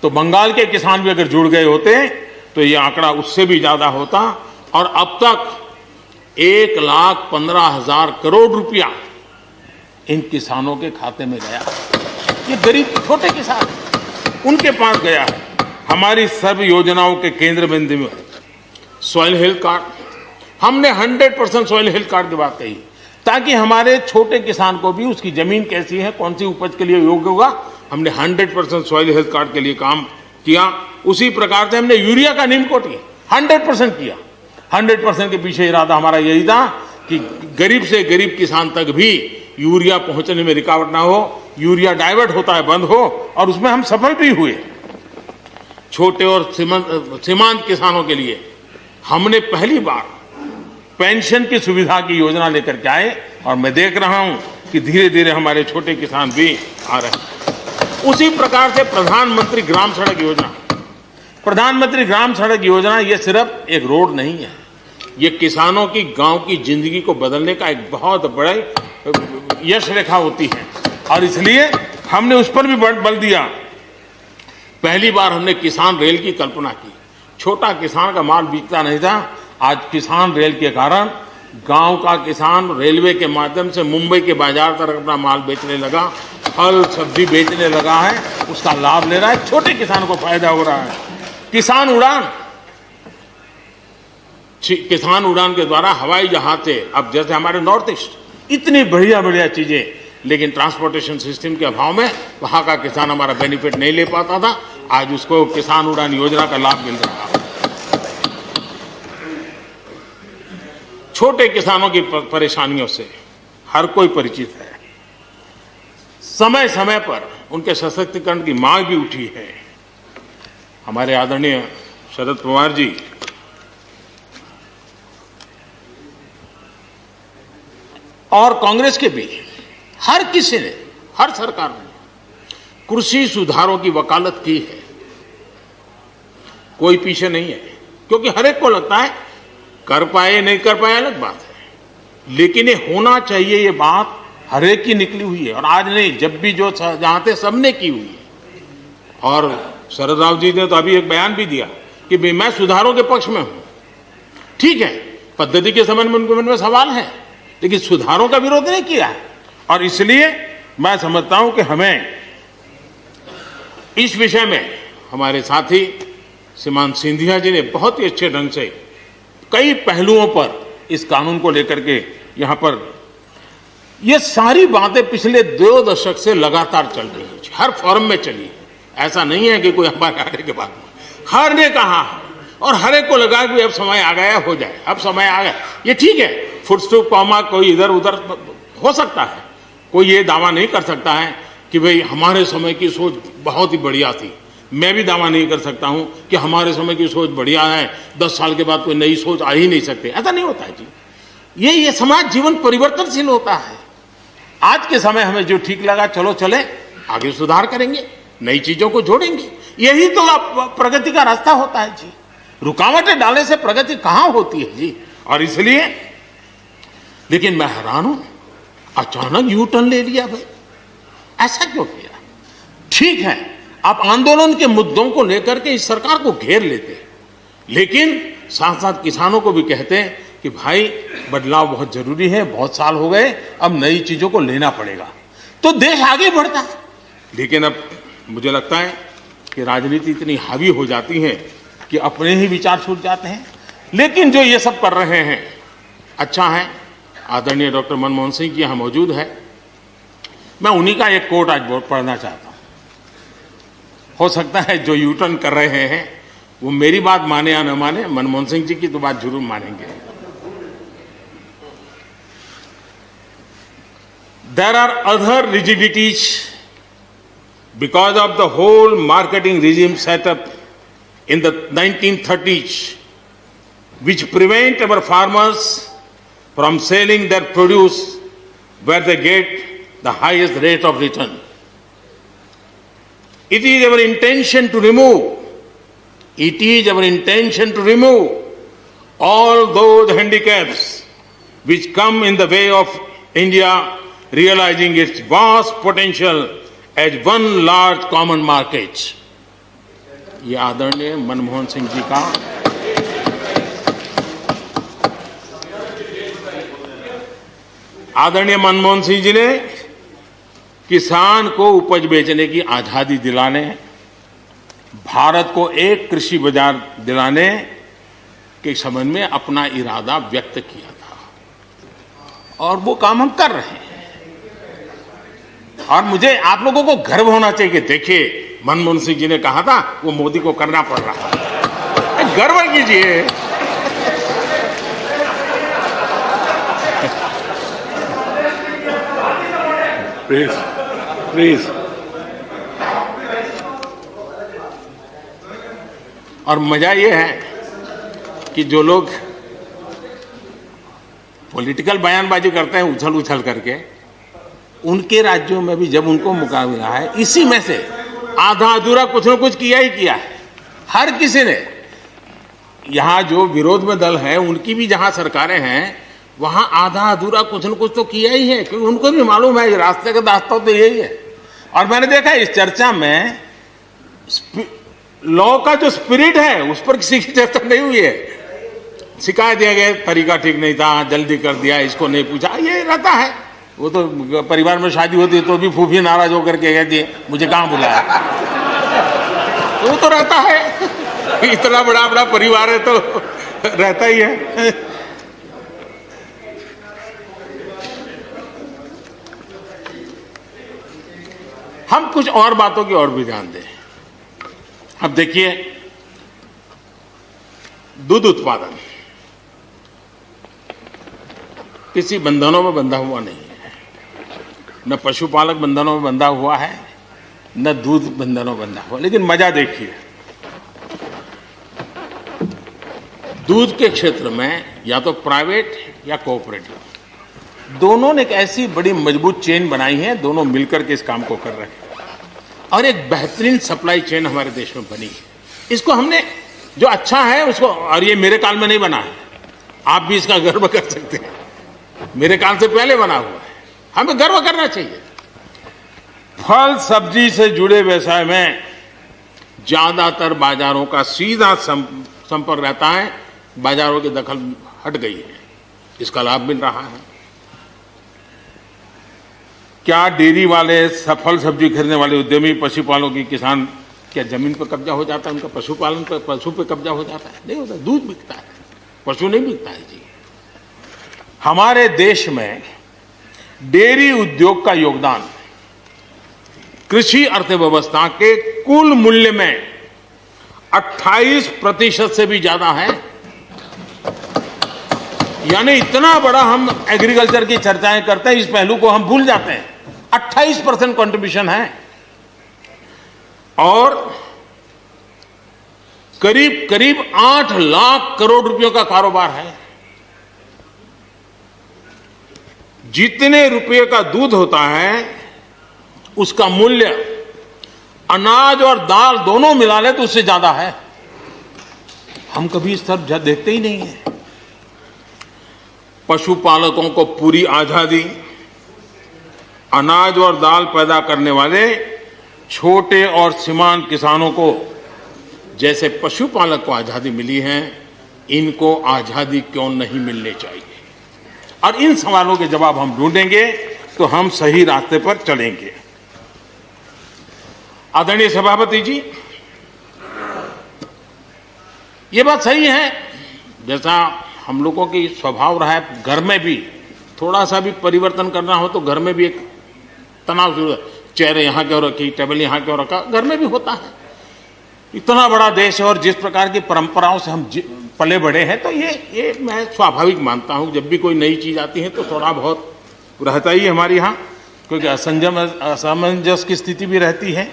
तो बंगाल के किसान भी अगर जुड़ गए होते तो ये आंकड़ा उससे भी ज्यादा होता और अब तक 1,15,000 करोड़ रुपया इन किसानों के खाते में गया। ये गरीब छोटे किसान उनके पास गया है। हमारी सब योजनाओं के केंद्र बिंदु में सॉइल हेल्थ कार्ड, हमने 100% सॉइल हेल्थ कार्ड की बात कही ताकि हमारे छोटे किसान को भी उसकी जमीन कैसी है, कौन सी उपज के लिए योग्य होगा, हमने 100% सॉइल हेल्थ कार्ड के लिए काम किया। उसी प्रकार से हमने यूरिया का निमकोट 100% किया। 100% के पीछे इरादा हमारा यही था कि गरीब से गरीब किसान तक भी यूरिया पहुंचने में रुकावट ना हो, यूरिया डाइवर्ट होता है बंद हो, और उसमें हम सफल भी हुए। छोटे और सीमांत किसानों के लिए हमने पहली बार पेंशन की सुविधा की योजना लेकर के आए और मैं देख रहा हूं कि धीरे धीरे हमारे छोटे किसान भी आ रहे हैं। उसी प्रकार से प्रधानमंत्री ग्राम सड़क योजना, प्रधानमंत्री ग्राम सड़क योजना ये सिर्फ एक रोड नहीं है, ये किसानों की गांव की जिंदगी को बदलने का एक बहुत बड़ा यश रेखा होती है और इसलिए हमने उस पर भी बल दिया। पहली बार हमने किसान रेल की कल्पना की। छोटा किसान का माल बिकता नहीं था, आज किसान रेल के कारण गांव का किसान रेलवे के माध्यम से मुंबई के बाजार तक अपना माल बेचने लगा, फल सब्जी बेचने लगा है, उसका लाभ ले रहा है, छोटे किसान को फायदा हो रहा है। किसान उड़ान के द्वारा हवाई जहाज से अब जैसे हमारे नॉर्थ ईस्ट इतनी बढ़िया बढ़िया चीजें, लेकिन ट्रांसपोर्टेशन सिस्टम के अभाव में वहां का किसान हमारा बेनिफिट नहीं ले पाता था, आज उसको किसान उड़ान योजना का लाभ मिल रहा है। छोटे किसानों की परेशानियों से हर कोई परिचित है। समय समय पर उनके सशक्तिकरण की मांग भी उठी है। हमारे आदरणीय शरद पवार जी और कांग्रेस के भी हर किसी ने, हर सरकार ने कृषि सुधारों की वकालत की है। कोई पीछे नहीं है, क्योंकि हर एक को लगता है कर पाए नहीं कर पाए अलग बात है, लेकिन ये होना चाहिए, ये बात हर एक की निकली हुई है और आज नहीं, जब भी जो जहां थे सबने की हुई है। और शरद राव जी ने तो अभी एक बयान भी दिया कि मैं सुधारों के पक्ष में हूं। ठीक है, पद्धति के संबंध में उनके मन में सवाल है, लेकिन सुधारों का विरोध नहीं किया है। और इसलिए मैं समझता हूं कि हमें इस विषय में हमारे साथी श्रीमान सिंधिया जी ने बहुत ही अच्छे ढंग से कई पहलुओं पर इस कानून को लेकर के यहाँ पर ये सारी बातें पिछले 2 दशक से लगातार चल रही है, हर फोरम में चली है। ऐसा नहीं है कि कोई हमारे आने के बाद हर ने कहा और हर एक को लगा कि अब समय आ गया, हो जाए, अब समय आ गया। ये ठीक है, फुट स्टॉप कॉमा कोई इधर उधर हो सकता है, कोई ये दावा नहीं कर सकता है कि भाई हमारे समय की सोच बहुत ही बढ़िया थी। मैं भी दावा नहीं कर सकता हूं कि हमारे समय की सोच बढ़िया है, 10 साल के बाद कोई नई सोच आ ही नहीं सकती। ऐसा नहीं होता है जी। ये समाज जीवन परिवर्तनशील होता है। आज के समय हमें जो ठीक लगा चलो चले, आगे सुधार करेंगे, नई चीजों को जोड़ेंगे, यही तो प्रगति का रास्ता होता है जी। रुकावटें डालने से प्रगति कहां होती है जी। और इसलिए लेकिन मैं हैरान हूं, अचानक यू टर्न ले लिया भाई, ऐसा क्यों किया? ठीक है, आप आंदोलन के मुद्दों को लेकर के इस सरकार को घेर लेते, लेकिन साथ साथ किसानों को भी कहते हैं कि भाई बदलाव बहुत जरूरी है, बहुत साल हो गए, अब नई चीजों को लेना पड़ेगा, तो देश आगे बढ़ता है। लेकिन अब मुझे लगता है कि राजनीति इतनी हावी हो जाती है कि अपने ही विचार छूट जाते हैं। लेकिन जो ये सब कर रहे हैं अच्छा है। आदरणीय डॉक्टर मनमोहन सिंह जी यहाँ मौजूद है, मैं उन्हीं का एक कोट आज पढ़ना चाहता हूँ। हो सकता है जो यू टर्न कर रहे हैं वो मेरी बात माने या न माने, मनमोहन सिंह जी की तो बात जरूर मानेंगे। There are other rigidities because of the whole marketing regime set up in the 1930s, which prevent our farmers from selling their produce where they get the highest rate of return. It is our intention to remove all those handicaps which come in the way of India realizing its vast potential as one large common market. ये आदरणीय मनमोहन सिंह जी का आदरणीय मनमोहन सिंह जी ने किसान को उपज बेचने की आजादी दिलाने, भारत को एक कृषि बाजार दिलाने के संबंध में अपना इरादा व्यक्त किया था और वो काम हम कर रहे हैं। और मुझे आप लोगों को गर्व होना चाहिए कि देखिए मनमोहन सिंह जी ने कहा था वो मोदी को करना पड़ रहा है, गर्व कीजिए। प्लीज। और मजा ये है कि जो लोग पॉलिटिकल बयानबाजी करते हैं उछल उछल करके, उनके राज्यों में भी जब उनको मुकाबला है, इसी में से आधा अधूरा कुछ न कुछ किया ही किया है हर किसी ने। यहां जो विरोध में दल है उनकी भी जहां सरकारें हैं वहां आधा अधूरा कुछ न कुछ तो किया ही है, क्योंकि उनको भी मालूम है रास्ते का रास्ता तो यही है। और मैंने देखा इस चर्चा में लॉ का जो स्पिरिट है उस पर किसी की चर्चा नहीं हुई है। शिकायत दिया गया तरीका ठीक नहीं था, जल्दी कर दिया, इसको नहीं पूछा, ये रहता है। वो तो परिवार में शादी होती है तो भी फूफी नाराज होकर के कहती है मुझे कहां बुलाया। तो वो तो रहता है, इतना बड़ा बड़ा परिवार है तो रहता ही है। हम कुछ और बातों की ओर भी ध्यान दें। अब देखिए, दूध उत्पादन किसी बंधनों में बंधा हुआ नहीं है, न पशुपालक बंधनों में बंधा हुआ है, न दूध बंधनों में बंधा हुआ। लेकिन मजा देखिए, दूध के क्षेत्र में या तो प्राइवेट या कोऑपरेटिव दोनों ने एक ऐसी बड़ी मजबूत चेन बनाई है, दोनों मिलकर के इस काम को कर रहे हैं और एक बेहतरीन सप्लाई चेन हमारे देश में बनी है। इसको हमने जो अच्छा है उसको, और ये मेरे काल में नहीं बना है, आप भी इसका गर्व कर सकते हैं, मेरे काल से पहले बना हुआ है, हमें गर्व करना चाहिए। फल सब्जी से जुड़े व्यवसाय में ज्यादातर बाजारों का सीधा संपर्क रहता है, बाजारों की दखल हट गई है, इसका लाभ मिल रहा है। क्या डेयरी वाले, फल सब्जी खरीदने वाले उद्यमी, पशुपालकों की किसान, क्या जमीन पर कब्जा हो जाता है उनका? पशुपालन पर, पशु पे कब्जा हो जाता है? नहीं होता, दूध बिकता है, पशु नहीं बिकता है जी। हमारे देश में डेयरी उद्योग का योगदान कृषि अर्थव्यवस्था के कुल मूल्य में 28% से भी ज्यादा है। यानी इतना बड़ा हम एग्रीकल्चर की चर्चाएं करते हैं, इस पहलू को हम भूल जाते हैं। 28% कंट्रीब्यूशन है और करीब करीब 8 लाख करोड़ रुपयों का कारोबार है। जितने रुपये का दूध होता है उसका मूल्य अनाज और दाल दोनों मिला ले तो उससे ज्यादा है। हम कभी इस तरफ देखते ही नहीं है। पशुपालकों को पूरी आजादी, अनाज और दाल पैदा करने वाले छोटे और सीमांत किसानों को जैसे पशुपालक को आजादी मिली है, इनको आजादी क्यों नहीं मिलनी चाहिए? और इन सवालों के जवाब हम ढूंढेंगे तो हम सही रास्ते पर चलेंगे। आदरणीय सभापति जी, ये बात सही है, जैसा हम लोगों की स्वभाव रहा है, घर में भी थोड़ा सा भी परिवर्तन करना हो तो घर में भी एक तनाव जरूर है। चेयर यहां क्यों रखी, टेबल यहां क्यों रखा, घर में भी होता है। इतना बड़ा देश है और जिस प्रकार की परंपराओं से हम पले बड़े हैं, तो ये मैं स्वाभाविक मानता हूं। जब भी कोई नई चीज आती है तो थोड़ा बहुत रहता ही है हमारे यहाँ, क्योंकि असमंजस की स्थिति भी रहती है।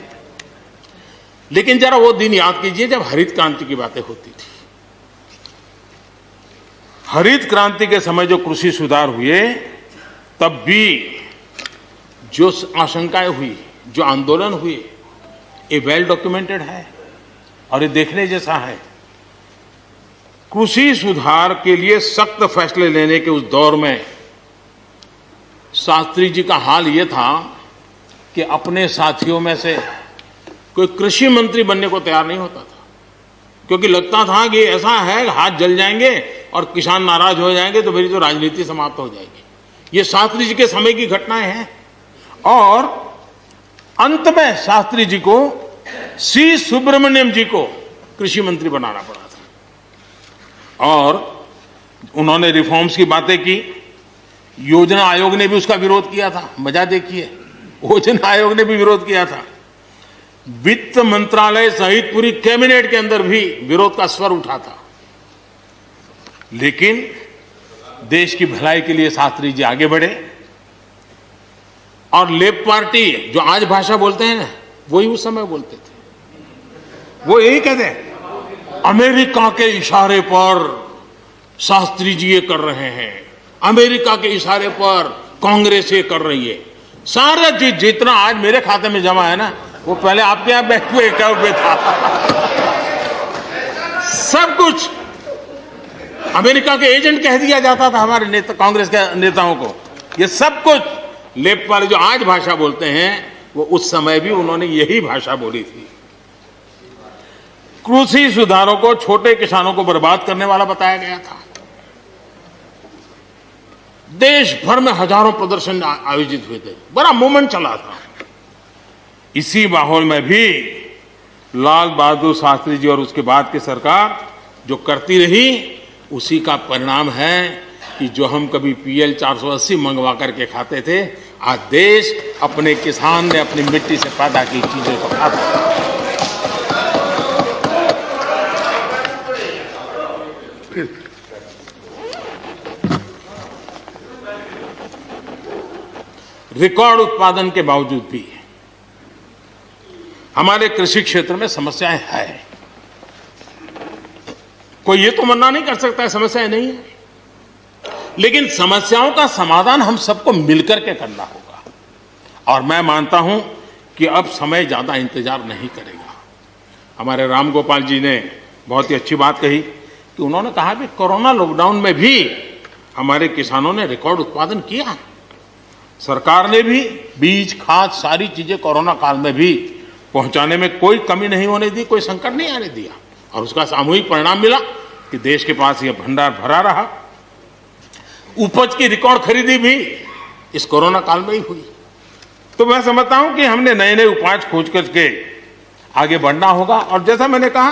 लेकिन जरा वो दिन याद कीजिए जब हरित क्रांति की बातें होती थी। हरित क्रांति के समय जो कृषि सुधार हुए, तब भी जो आशंकाएं हुई, जो आंदोलन हुए, ये वेल डॉक्यूमेंटेड है और ये देखने जैसा है। कृषि सुधार के लिए सख्त फैसले लेने के उस दौर में शास्त्री जी का हाल ये था कि अपने साथियों में से कोई कृषि मंत्री बनने को तैयार नहीं होता था। क्योंकि लगता था कि ऐसा है हाथ जल जाएंगे और किसान नाराज हो जाएंगे तो मेरी तो राजनीति समाप्त हो जाएगी। ये शास्त्री जी के समय की घटनाएं हैं। और अंत में शास्त्री जी को सी सुब्रमण्यम जी को कृषि मंत्री बनाना पड़ा था और उन्होंने रिफॉर्म्स की बातें की। योजना आयोग ने भी उसका विरोध किया था। मजा देखिए, योजना आयोग ने भी विरोध किया था। वित्त मंत्रालय सहित पूरी कैबिनेट के अंदर भी विरोध का स्वर उठा था। लेकिन देश की भलाई के लिए शास्त्री जी आगे बढ़े और लेफ्ट पार्टी जो आज भाषा बोलते हैं ना, वही उस समय बोलते थे। वो यही कहते हैं, अमेरिका के इशारे पर शास्त्री जी ये कर रहे हैं, अमेरिका के इशारे पर कांग्रेस ये कर रही है। सारा चीज जितना आज मेरे खाते में जमा है ना, वो पहले आपके यहां बैंक में अकाउंट में था। सब कुछ अमेरिका के एजेंट कह दिया जाता था हमारे नेता, कांग्रेस के नेताओं को। ये सब कुछ लेफ्ट वाले जो आज भाषा बोलते हैं, वो उस समय भी उन्होंने यही भाषा बोली थी। कृषि सुधारों को छोटे किसानों को बर्बाद करने वाला बताया गया था। देश भर में हजारों प्रदर्शन आयोजित हुए थे, बड़ा मूवमेंट चला था। इसी माहौल में भी लाल बहादुर शास्त्री जी और उसके बाद की सरकार जो करती रही, उसी का परिणाम है कि जो हम कभी PL 480 मंगवा करके खाते थे, आज देश अपने किसान ने अपनी मिट्टी से पैदा की चीजों को खाता है। रिकॉर्ड उत्पादन के बावजूद भी हमारे कृषि क्षेत्र में समस्याएं हैं। कोई ये तो मना नहीं कर सकता है समस्याएं नहीं है, लेकिन समस्याओं का समाधान हम सबको मिलकर के करना होगा। और मैं मानता हूं कि अब समय ज्यादा इंतजार नहीं करेगा। हमारे राम गोपाल जी ने बहुत ही अच्छी बात कही कि उन्होंने कहा कि कोरोना लॉकडाउन में भी हमारे किसानों ने रिकॉर्ड उत्पादन किया। सरकार ने भी बीज, खाद, सारी चीजें कोरोना काल में भी पहुंचाने में कोई कमी नहीं होने दी, कोई संकट नहीं आने दिया। और उसका सामूहिक परिणाम मिला कि देश के पास यह भंडार भरा रहा। उपज की रिकॉर्ड खरीदी भी इस कोरोना काल में ही हुई। तो मैं समझता हूं कि हमने नए नए उपाय खोज करके आगे बढ़ना होगा। और जैसा मैंने कहा,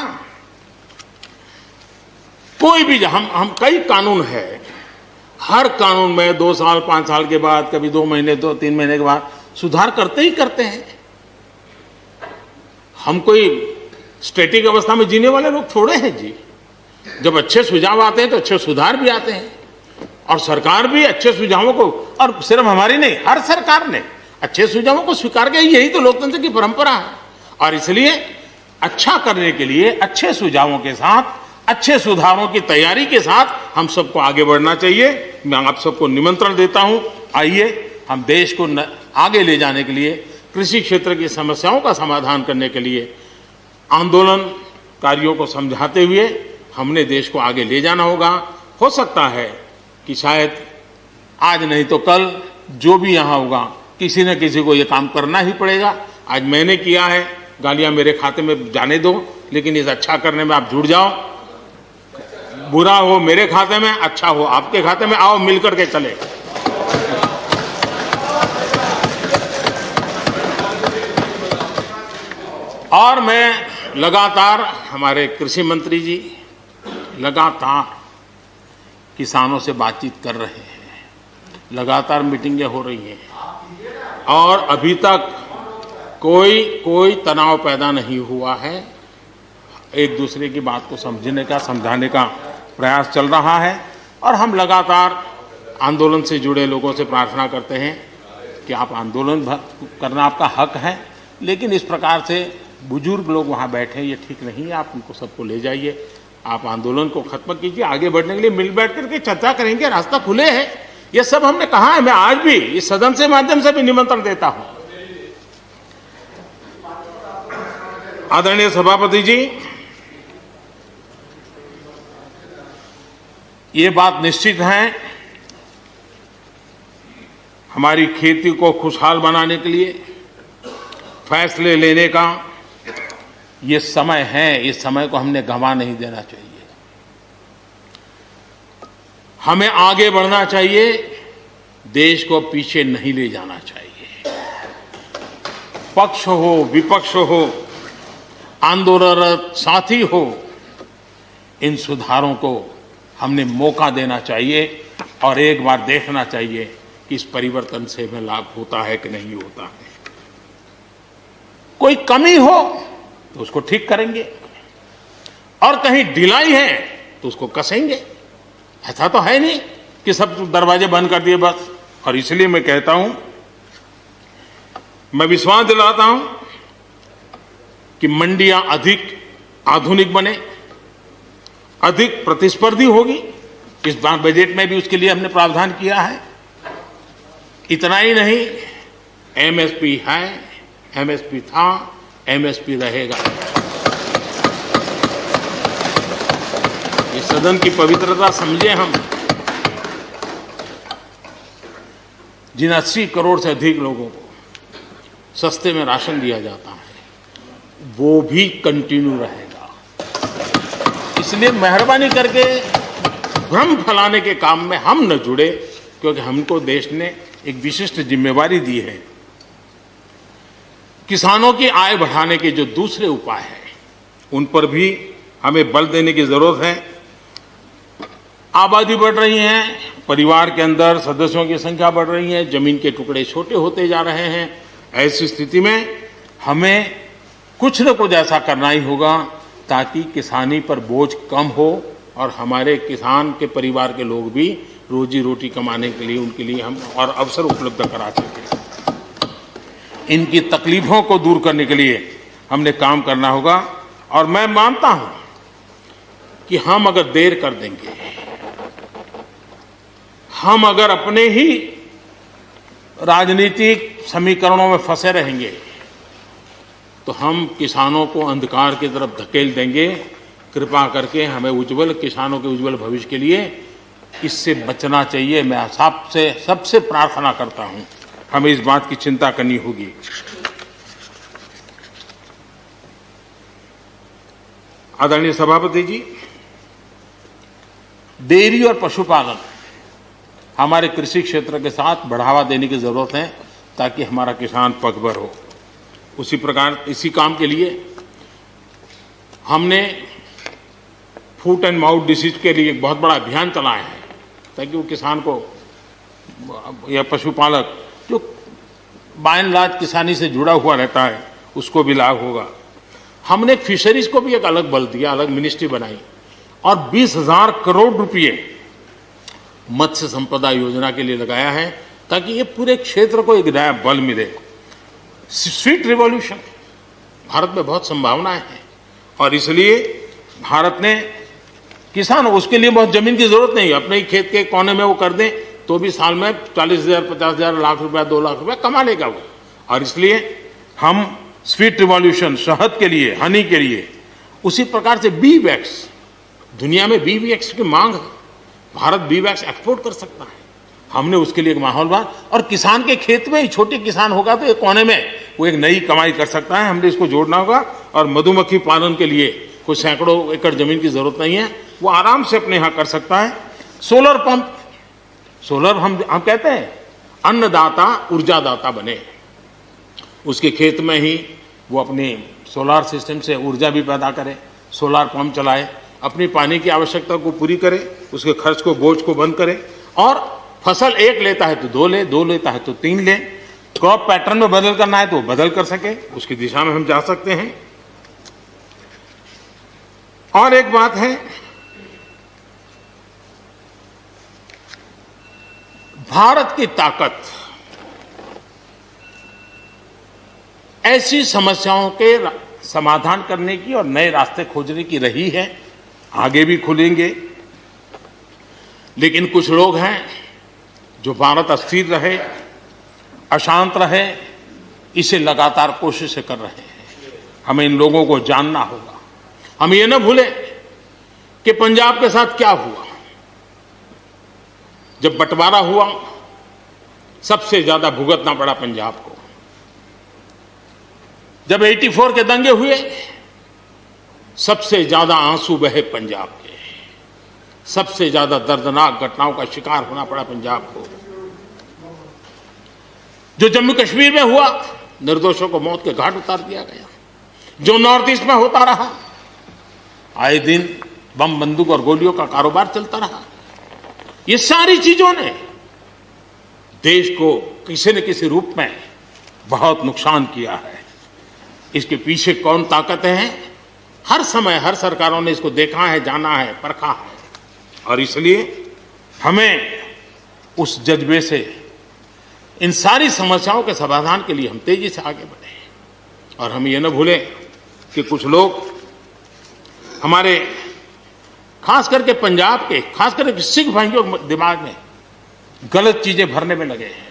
कोई भी हम कई कानून है, हर कानून में 2 साल 5 साल के बाद, कभी 2 महीने 2-3 महीने के बाद सुधार करते ही करते हैं। हम कोई स्टैटिक अवस्था में जीने वाले लोग थोड़े हैं जी। जब अच्छे सुझाव आते हैं तो अच्छे सुधार भी आते हैं। और सरकार भी अच्छे सुझावों को, और सिर्फ हमारी नहीं, हर सरकार ने अच्छे सुझावों को स्वीकार किया। यही तो लोकतंत्र की परंपरा है। और इसलिए अच्छा करने के लिए अच्छे सुझावों के साथ, अच्छे सुधारों की तैयारी के साथ हम सबको आगे बढ़ना चाहिए। मैं आप सबको निमंत्रण देता हूं, आइए हम देश को आगे ले जाने के लिए, कृषि क्षेत्र की समस्याओं का समाधान करने के लिए आंदोलनकारियों को समझाते हुए हमने देश को आगे ले जाना होगा। हो सकता है कि शायद आज नहीं तो कल जो भी यहाँ होगा, किसी न किसी को ये काम करना ही पड़ेगा। आज मैंने किया है, गालियां मेरे खाते में जाने दो, लेकिन इस अच्छा करने में आप जुड़ जाओ। बुरा हो मेरे खाते में, अच्छा हो आपके खाते में, आओ मिलकर के चले। और मैं लगातार, हमारे कृषि मंत्री जी लगातार किसानों से बातचीत कर रहे हैं, लगातार मीटिंगें हो रही हैं, और अभी तक कोई तनाव पैदा नहीं हुआ है। एक दूसरे की बात को समझने का, समझाने का प्रयास चल रहा है। और हम लगातार आंदोलन से जुड़े लोगों से प्रार्थना करते हैं कि आप आंदोलन करना आपका हक है, लेकिन इस प्रकार से बुजुर्ग लोग वहाँ बैठे, ये ठीक नहीं है। आप उनको सबको ले जाइए, आप आंदोलन को खत्म कीजिए। आगे बढ़ने के लिए मिल बैठ करके चर्चा करेंगे, रास्ता खुले है। ये सब हमने कहा है। मैं आज भी इस सदन से माध्यम से भी निमंत्रण देता हूं। आदरणीय सभापति जी, ये बात निश्चित है, हमारी खेती को खुशहाल बनाने के लिए फैसले लेने का ये समय है, इस समय को हमने गंवा नहीं देना चाहिए। हमें आगे बढ़ना चाहिए, देश को पीछे नहीं ले जाना चाहिए। पक्ष हो, विपक्ष हो, आंदोलनरत साथी हो, इन सुधारों को हमने मौका देना चाहिए और एक बार देखना चाहिए कि इस परिवर्तन से हमें लाभ होता है कि नहीं होता है। कोई कमी हो तो उसको ठीक करेंगे और कहीं ढिलाई है तो उसको कसेंगे। ऐसा तो है नहीं कि सब दरवाजे बंद कर दिए बस। और इसलिए मैं कहता हूं, मैं विश्वास दिलाता हूं कि मंडियां अधिक आधुनिक बने, अधिक प्रतिस्पर्धी होगी। इस बार बजट में भी उसके लिए हमने प्रावधान किया है। इतना ही नहीं, एमएसपी है, एमएसपी था, एमएसपी रहेगा। ये सदन की पवित्रता समझे हम। जिन 80 करोड़ से अधिक लोगों को सस्ते में राशन दिया जाता है, वो भी कंटिन्यू रहेगा। इसलिए मेहरबानी करके भ्रम फैलाने के काम में हम न जुड़े, क्योंकि हमको देश ने एक विशिष्ट जिम्मेवारी दी है। किसानों की आय बढ़ाने के जो दूसरे उपाय हैं, उन पर भी हमें बल देने की जरूरत है। आबादी बढ़ रही है, परिवार के अंदर सदस्यों की संख्या बढ़ रही है, जमीन के टुकड़े छोटे होते जा रहे हैं। ऐसी स्थिति में हमें कुछ न कुछ ऐसा करना ही होगा ताकि किसानी पर बोझ कम हो और हमारे किसान के परिवार के लोग भी रोजी रोटी कमाने के लिए, उनके लिए हम और अवसर उपलब्ध करा सकें। इनकी तकलीफों को दूर करने के लिए हमने काम करना होगा। और मैं मानता हूं कि हम अगर देर कर देंगे, हम अगर अपने ही राजनीतिक समीकरणों में फंसे रहेंगे, तो हम किसानों को अंधकार की तरफ धकेल देंगे। कृपा करके हमें उज्जवल किसानों के उज्जवल भविष्य के लिए इससे बचना चाहिए। मैं सबसे प्रार्थना करता हूं, हमें इस बात की चिंता करनी होगी। आदरणीय सभापति जी, डेयरी और पशुपालन हमारे कृषि क्षेत्र के साथ बढ़ावा देने की जरूरत है ताकि हमारा किसान पगभर हो। उसी प्रकार इसी काम के लिए हमने फूट एंड माउथ डिसीज के लिए एक बहुत बड़ा अभियान चलाया है ताकि वो किसान को या पशुपालक जो बाय एंड लार्ज किसानी से जुड़ा हुआ रहता है उसको भी लाभ होगा। हमने फिशरीज को भी एक अलग बल दिया, अलग मिनिस्ट्री बनाई और 20,000 करोड़ रुपए मत्स्य संपदा योजना के लिए लगाया है ताकि ये पूरे क्षेत्र को एक नया बल मिले। स्वीट रिवॉल्यूशन, भारत में बहुत संभावनाएं हैं और इसलिए भारत ने किसान, उसके लिए बहुत जमीन की जरूरत नहीं है, अपने ही खेत के कोने में वो कर दें तो भी साल में 40,000, 50,000, लाख रुपया, 2 लाख रुपया कमा लेगा वो। और इसलिए हम स्वीट रिवॉल्यूशन, शहद के लिए, हनी के लिए, उसी प्रकार से बी वैक्स, दुनिया में बी वैक्स की मांग है, भारत बी वैक्स एक्सपोर्ट कर सकता है। हमने उसके लिए एक माहौल बना और किसान के खेत में ही छोटे किसान होगा तो एक कोने में वो एक नई कमाई कर सकता है। हमने इसको जोड़ना होगा। और मधुमक्खी पालन के लिए कोई सैकड़ों एकड़ जमीन की जरूरत नहीं है, वो आराम से अपने यहां कर सकता है। सोलर पंप, सोलर हम कहते हैं अन्नदाता ऊर्जादाता बने, उसके खेत में ही वो अपनी सोलार सिस्टम से ऊर्जा भी पैदा करे, सोलार पंप चलाए, अपनी पानी की आवश्यकता को पूरी करे, उसके खर्च को, बोझ को बंद करे और फसल एक लेता है तो 2 ले, 2 लेता है तो 3 ले। क्रॉप पैटर्न में बदल करना है तो बदल कर सके, उसकी दिशा में हम जा सकते हैं। और एक बात है, भारत की ताकत ऐसी समस्याओं के समाधान करने की और नए रास्ते खोजने की रही है, आगे भी खुलेंगे। लेकिन कुछ लोग हैं जो भारत अस्थिर रहे, अशांत रहे, इसे लगातार कोशिशें कर रहे हैं। हमें इन लोगों को जानना होगा। हम ये न भूलें कि पंजाब के साथ क्या हुआ। जब बंटवारा हुआ, सबसे ज्यादा भुगतना पड़ा पंजाब को। जब 84 के दंगे हुए, सबसे ज्यादा आंसू बहे पंजाब के, सबसे ज्यादा दर्दनाक घटनाओं का शिकार होना पड़ा पंजाब को। जो जम्मू कश्मीर में हुआ, निर्दोषों को मौत के घाट उतार दिया गया। जो नॉर्थ ईस्ट में होता रहा, आए दिन बम बंदूक और गोलियों का कारोबार चलता रहा। ये सारी चीजों ने देश को किसी न किसी रूप में बहुत नुकसान किया है। इसके पीछे कौन ताकतें हैं, हर समय हर सरकारों ने इसको देखा है, जाना है, परखा है। और इसलिए हमें उस जज्बे से इन सारी समस्याओं के समाधान के लिए हम तेजी से आगे बढ़े। और हम ये न भूलें कि कुछ लोग हमारे खास करके पंजाब के, खास करके सिख भाइयों के दिमाग में गलत चीजें भरने में लगे हैं।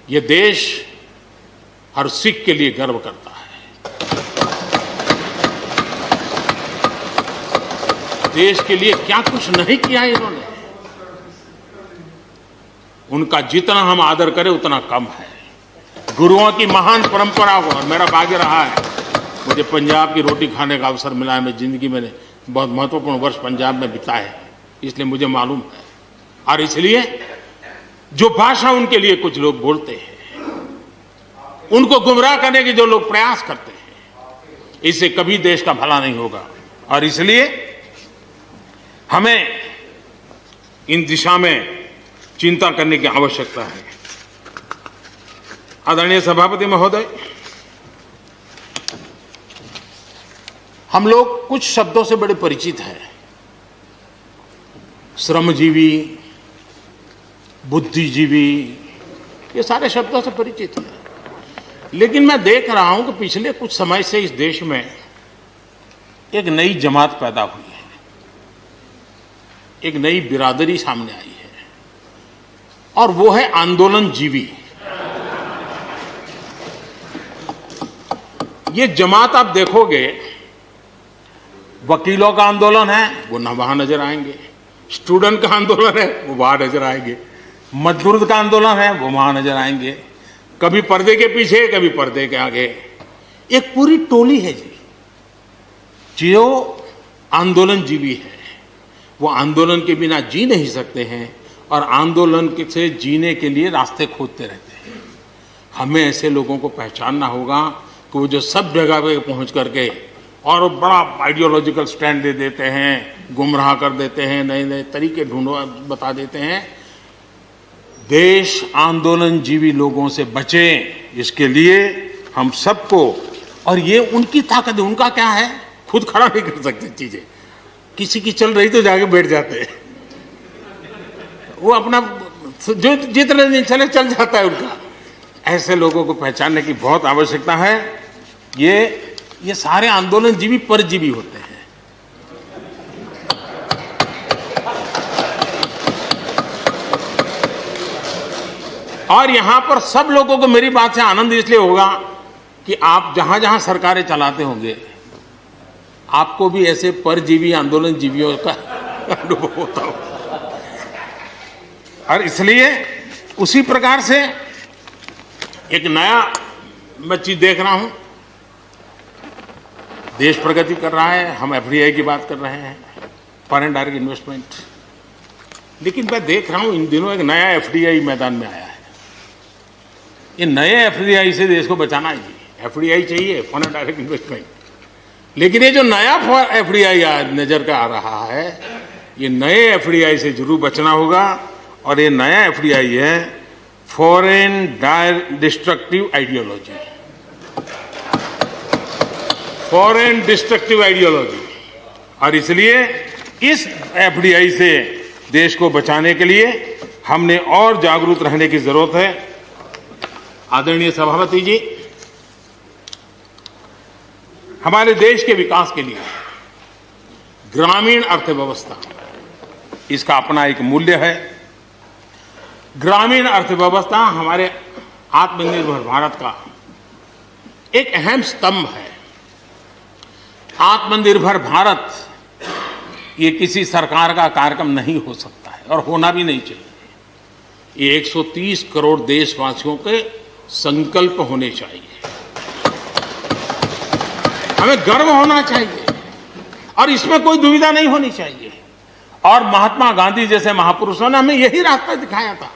ये देश हर सिख के लिए गर्व करता है। देश के लिए क्या कुछ नहीं किया इन्होंने, उनका जितना हम आदर करें उतना कम है। गुरुओं की महान परंपरा को, और मेरा भाग्य रहा है मुझे पंजाब की रोटी खाने का अवसर मिला है। मैं जिंदगी में बहुत महत्वपूर्ण वर्ष पंजाब में बिताए हैं, इसलिए मुझे मालूम है। और इसलिए जो भाषा उनके लिए कुछ लोग बोलते हैं, उनको गुमराह करने के जो लोग प्रयास करते हैं, इससे कभी देश का भला नहीं होगा। और इसलिए हमें इन दिशा में चिंता करने की आवश्यकता है। आदरणीय सभापति महोदय, हम लोग कुछ शब्दों से बड़े परिचित हैं। श्रमजीवी, बुद्धिजीवी, ये सारे शब्दों से परिचित हैं। लेकिन मैं देख रहा हूं कि पिछले कुछ समय से इस देश में एक नई जमात पैदा हुई है, एक नई बिरादरी सामने आई है, और वो है आंदोलनजीवी। ये जमात आप देखोगे, वकीलों का आंदोलन है वो न वहां नजर आएंगे, स्टूडेंट का आंदोलन है वो वहां नजर आएंगे, मजदूर का आंदोलन है वो वहां नजर आएंगे, कभी पर्दे के पीछे, कभी पर्दे के आगे। एक पूरी टोली है जी जो आंदोलनजीवी है। वो आंदोलन के बिना जी नहीं सकते हैं और आंदोलन से जीने के लिए रास्ते खोजते रहते हैं। हमें ऐसे लोगों को पहचानना होगा कि वो जो सब जगह पे पहुंच करके और बड़ा आइडियोलॉजिकल स्टैंड दे देते हैं, गुमराह कर देते हैं, नए नए तरीके बता देते हैं। देश आंदोलनजीवी लोगों से बचे, इसके लिए हम सबको, और ये उनकी ताकत है। उनका क्या है, खुद खड़ा नहीं कर सकते चीजें, किसी की चल रही तो जाके बैठ जाते हैं। वो अपना जो जितने दिन चले चल जाता है उनका। ऐसे लोगों को पहचानने की बहुत आवश्यकता है। ये सारे आंदोलनजीवी परजीवी होते हैं। और यहां पर सब लोगों को मेरी बात से आनंद इसलिए होगा कि आप जहां जहां सरकारें चलाते होंगे, आपको भी ऐसे परजीवी आंदोलनजीवियों का अनुभव होता होगा। और इसलिए उसी प्रकार से एक नया मैं चीज देख रहा हूं, देश प्रगति कर रहा है। हम एफडीआई की बात कर रहे हैं, फॉरेन डायरेक्ट इन्वेस्टमेंट, लेकिन मैं देख रहा हूं इन दिनों एक नया एफडीआई मैदान में आया है। ये नए एफडीआई से देश को बचाना है जी। एफडीआई चाहिए, फॉरेन डायरेक्ट इन्वेस्टमेंट, लेकिन ये जो नया एफडीआई नजर का आ रहा है, ये नए एफडीआई से जरूर बचना होगा। और ये नया एफडीआई है foreign destructive ideology, foreign destructive ideology. और इसलिए इस एफडीआई से देश को बचाने के लिए हमने और जागरूक रहने की जरूरत है। आदरणीय सभापति जी, हमारे देश के विकास के लिए ग्रामीण अर्थव्यवस्था, इसका अपना एक मूल्य है। ग्रामीण अर्थव्यवस्था हमारे आत्मनिर्भर भारत का एक अहम स्तंभ है। आत्मनिर्भर भारत ये किसी सरकार का कार्यक्रम नहीं हो सकता है और होना भी नहीं चाहिए। ये 130 करोड़ देशवासियों के संकल्प होने चाहिए। हमें गर्व होना चाहिए और इसमें कोई दुविधा नहीं होनी चाहिए। और महात्मा गांधी जैसे महापुरुषों ने हमें यही रास्ता दिखाया था।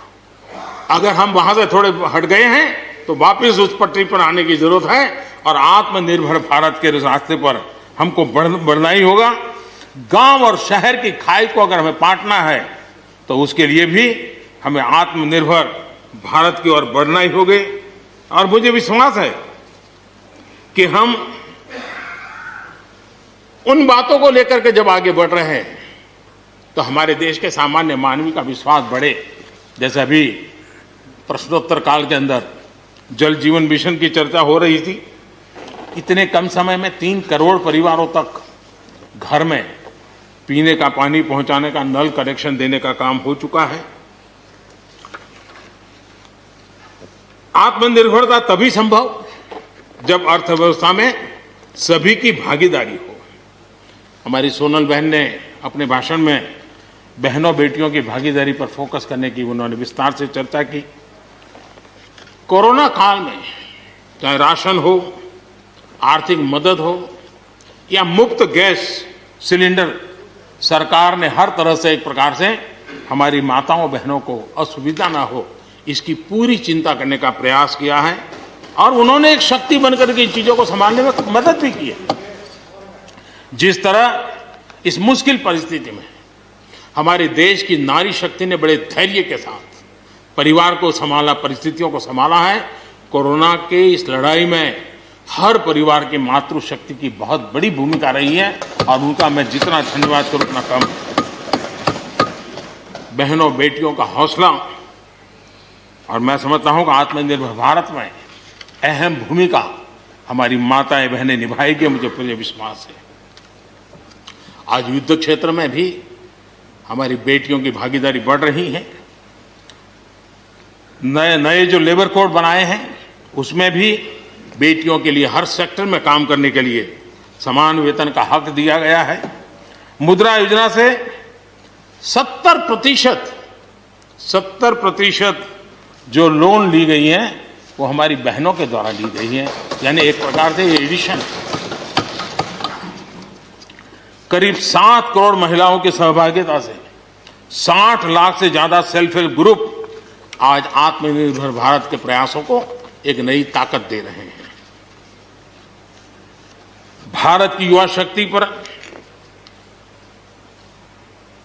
अगर हम वहां से थोड़े हट गए हैं तो वापस उस पटरी पर आने की जरूरत है और आत्मनिर्भर भारत के रास्ते पर हमको बढ़ना ही होगा। गांव और शहर की खाई को अगर हमें पाटना है तो उसके लिए भी हमें आत्मनिर्भर भारत की ओर बढ़ना ही होगा। और मुझे विश्वास है कि हम उन बातों को लेकर के जब आगे बढ़ रहे हैं तो हमारे देश के सामान्य मानवी का विश्वास बढ़े। जैसे अभी प्रश्नोत्तर काल के अंदर जल जीवन मिशन की चर्चा हो रही थी। इतने कम समय में 3 करोड़ परिवारों तक घर में पीने का पानी पहुंचाने का नल कनेक्शन देने का काम हो चुका है। आत्मनिर्भरता तभी संभव जब अर्थव्यवस्था में सभी की भागीदारी हो। हमारी सोनल बहन ने अपने भाषण में बहनों बेटियों की भागीदारी पर फोकस करने की उन्होंने विस्तार से चर्चा की। कोरोना काल में चाहे राशन हो, आर्थिक मदद हो या मुफ्त गैस सिलेंडर, सरकार ने हर तरह से एक प्रकार से हमारी माताओं बहनों को असुविधा ना हो इसकी पूरी चिंता करने का प्रयास किया है। और उन्होंने एक शक्ति बनकर के इन चीजों को संभालने में मदद भी की है। जिस तरह इस मुश्किल परिस्थिति में हमारे देश की नारी शक्ति ने बड़े धैर्य के साथ परिवार को संभाला, परिस्थितियों को संभाला है। कोरोना के इस लड़ाई में हर परिवार की मातृशक्ति की बहुत बड़ी भूमिका रही है और उनका मैं जितना धन्यवाद करूं उतना कम। बहनों बेटियों का हौसला और मैं समझता हूं कि आत्मनिर्भर भारत में अहम भूमिका हमारी माताएं बहनें निभाएगी, मुझे पूरे विश्वास है। आज युद्ध क्षेत्र में भी हमारी बेटियों की भागीदारी बढ़ रही है। नए नए जो लेबर कोड बनाए हैं उसमें भी बेटियों के लिए हर सेक्टर में काम करने के लिए समान वेतन का हक दिया गया है। मुद्रा योजना से 70% जो लोन ली गई है वो हमारी बहनों के द्वारा ली गई है, यानी एक प्रकार से एडिशन। करीब 7 करोड़ महिलाओं की सहभागिता से 60 लाख से ज्यादा सेल्फ हेल्प ग्रुप आज आत्मनिर्भर भारत के प्रयासों को एक नई ताकत दे रहे हैं। भारत की युवा शक्ति पर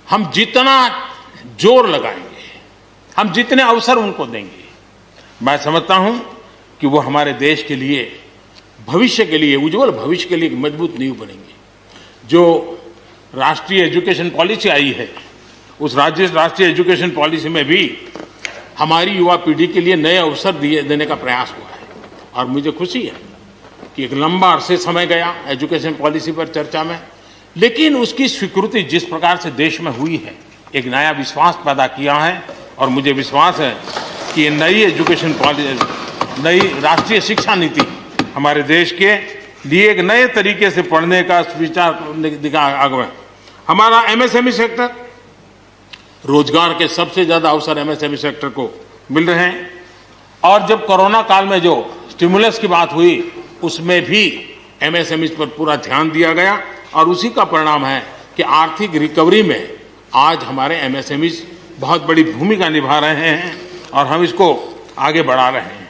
हम जितना जोर लगाएंगे, हम जितने अवसर उनको देंगे, मैं समझता हूं कि वो हमारे देश के लिए, भविष्य के लिए, उज्जवल भविष्य के लिए एक मजबूत नींव बनेंगे। जो राष्ट्रीय एजुकेशन पॉलिसी आई है उस राष्ट्रीय एजुकेशन पॉलिसी में भी हमारी युवा पीढ़ी के लिए नए अवसर देने का प्रयास हुआ है। और मुझे खुशी है कि एक लंबा अरसे समय गया एजुकेशन पॉलिसी पर चर्चा में, लेकिन उसकी स्वीकृति जिस प्रकार से देश में हुई है एक नया विश्वास पैदा किया है। और मुझे विश्वास है कि ये नई एजुकेशन पॉलिसी, नई राष्ट्रीय शिक्षा नीति हमारे देश के लिए एक नए तरीके से पढ़ने का विचार दिखा आगे। हमारा एमएसएमई सेक्टर, रोजगार के सबसे ज्यादा अवसर एमएसएमई सेक्टर को मिल रहे हैं। और जब कोरोना काल में जो स्टिमुलस की बात हुई उसमें भी एमएसएमई पर पूरा ध्यान दिया गया और उसी का परिणाम है कि आर्थिक रिकवरी में आज हमारे एमएसएमई बहुत बड़ी भूमिका निभा रहे हैं और हम इसको आगे बढ़ा रहे हैं।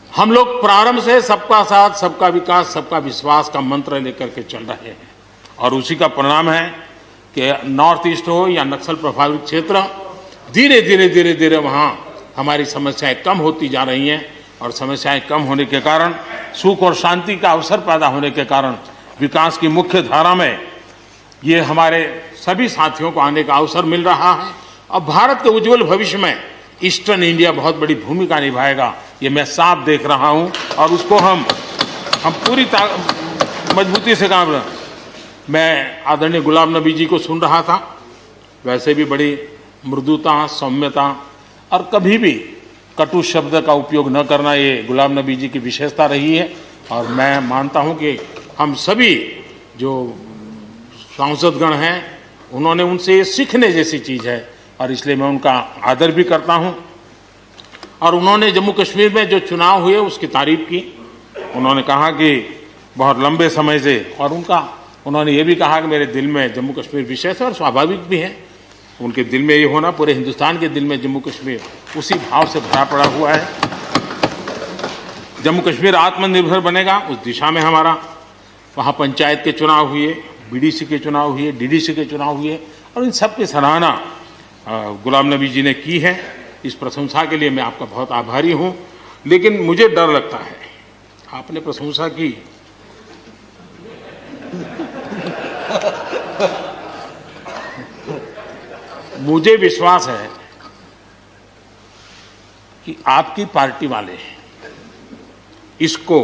हम लोग प्रारंभ से सबका साथ, सबका विकास, सबका विश्वास का मंत्र लेकर के चल रहे हैं और उसी का परिणाम है कि नॉर्थ ईस्ट हो या नक्सल प्रभावित क्षेत्र, धीरे धीरे वहाँ हमारी समस्याएं कम होती जा रही हैं और समस्याएं कम होने के कारण, सुख और शांति का अवसर पैदा होने के कारण विकास की मुख्य धारा में ये हमारे सभी साथियों को आने का अवसर मिल रहा है। और भारत के उज्जवल भविष्य में ईस्टर्न इंडिया बहुत बड़ी भूमिका निभाएगा, ये मैं साफ देख रहा हूँ और उसको हम पूरी मजबूती से काम। मैं आदरणीय गुलाम नबी जी को सुन रहा था, वैसे भी बड़ी मृदुता, सौम्यता और कभी भी कटु शब्द का उपयोग न करना ये गुलाम नबी जी की विशेषता रही है। और मैं मानता हूँ कि हम सभी जो सांसदगण हैं उन्होंने उनसे ये सीखने जैसी चीज़ है और इसलिए मैं उनका आदर भी करता हूँ। और उन्होंने जम्मू कश्मीर में जो चुनाव हुए उसकी तारीफ की। उन्होंने कहा कि बहुत लंबे समय से, और उन्होंने ये भी कहा कि मेरे दिल में जम्मू कश्मीर विशेष है और स्वाभाविक भी है। उनके दिल में ये होना, पूरे हिंदुस्तान के दिल में जम्मू कश्मीर उसी भाव से भरा पड़ा हुआ है। जम्मू कश्मीर आत्मनिर्भर बनेगा, उस दिशा में हमारा, वहाँ पंचायत के चुनाव हुए, बीडीसी के चुनाव हुए, डीडीसी के चुनाव हुए, और इन सब की सराहना गुलाम नबी जी ने की है। इस प्रशंसा के लिए मैं आपका बहुत आभारी हूँ। लेकिन मुझे डर लगता है, आपने प्रशंसा की, मुझे विश्वास है कि आपकी पार्टी वाले इसको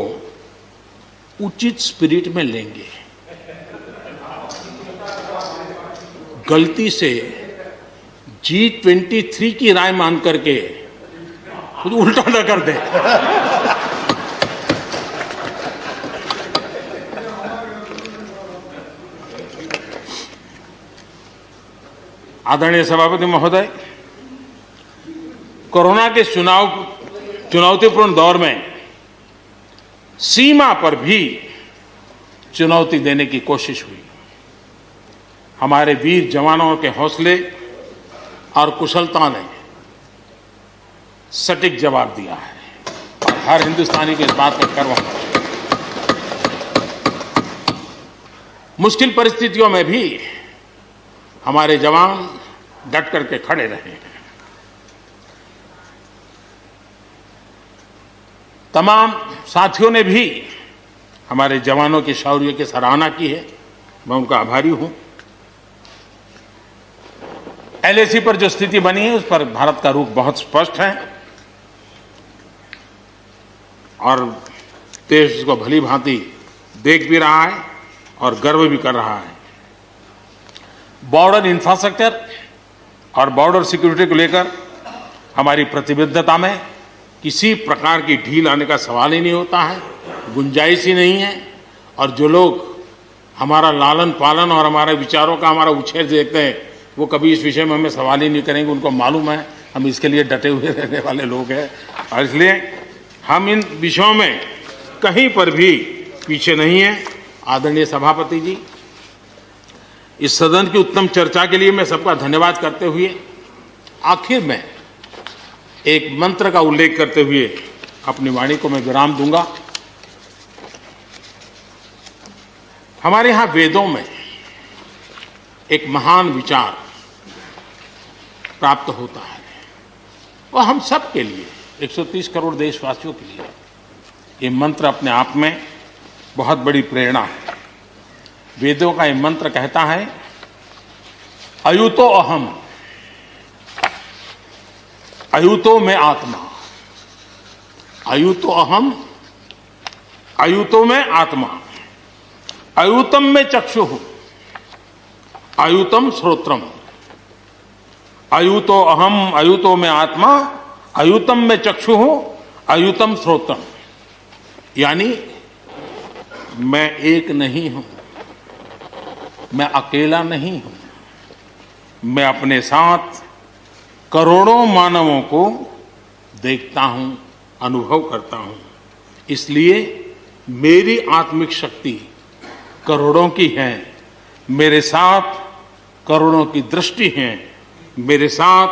उचित स्पिरिट में लेंगे। गलती से G23 की राय मान करके कुछ उल्टा न कर दे। आदरणीय सभापति महोदय, कोरोना के चुनौतीपूर्ण दौर में सीमा पर भी चुनौती देने की कोशिश हुई। हमारे वीर जवानों के हौसले और कुशलता ने सटीक जवाब दिया है और हर हिंदुस्तानी को इस बात का गर्व है। मुश्किल परिस्थितियों में भी हमारे जवान डट करके खड़े रहे हैं। तमाम साथियों ने भी हमारे जवानों के शौर्य की सराहना की है, मैं उनका आभारी हूं। LAC पर जो स्थिति बनी है उस पर भारत का रुख बहुत स्पष्ट है और देश इसको भली भांति देख भी रहा है और गर्व भी कर रहा है। बॉर्डर इंफ्रास्ट्रक्चर और बॉर्डर सिक्योरिटी को लेकर हमारी प्रतिबद्धता में किसी प्रकार की ढील आने का सवाल ही नहीं होता है, गुंजाइश ही नहीं है। और जो लोग हमारा लालन पालन और हमारे विचारों का हमारा उछेर देखते हैं, वो कभी इस विषय में हमें सवाल ही नहीं करेंगे। उनको मालूम है हम इसके लिए डटे हुए रहने वाले लोग हैं और इसलिए हम इन विषयों में कहीं पर भी पीछे नहीं हैं। आदरणीय सभापति जी, इस सदन की उत्तम चर्चा के लिए मैं सबका धन्यवाद करते हुए आखिर में एक मंत्र का उल्लेख करते हुए अपनी वाणी को मैं विराम दूंगा। हमारे यहां वेदों में एक महान विचार प्राप्त होता है, वह हम सब के लिए, 130 करोड़ देशवासियों के लिए ये मंत्र अपने आप में बहुत बड़ी प्रेरणा है। वेदों का ये मंत्र कहता है, अयुतो अहम, अयुतो में आत्मा, अयुतो अहम, अयुतो में आत्मा, अयुतम में चक्षुः, अयुतम श्रोत्रम, अयुतो अहम, अयुतो में आत्मा, अयुतम में चक्षुः, अयुतम श्रोत्रम। यानी मैं एक नहीं हूं, मैं अकेला नहीं हूं, मैं अपने साथ करोड़ों मानवों को देखता हूं, अनुभव करता हूं। इसलिए मेरी आत्मिक शक्ति करोड़ों की है, मेरे साथ करोड़ों की दृष्टि है, मेरे साथ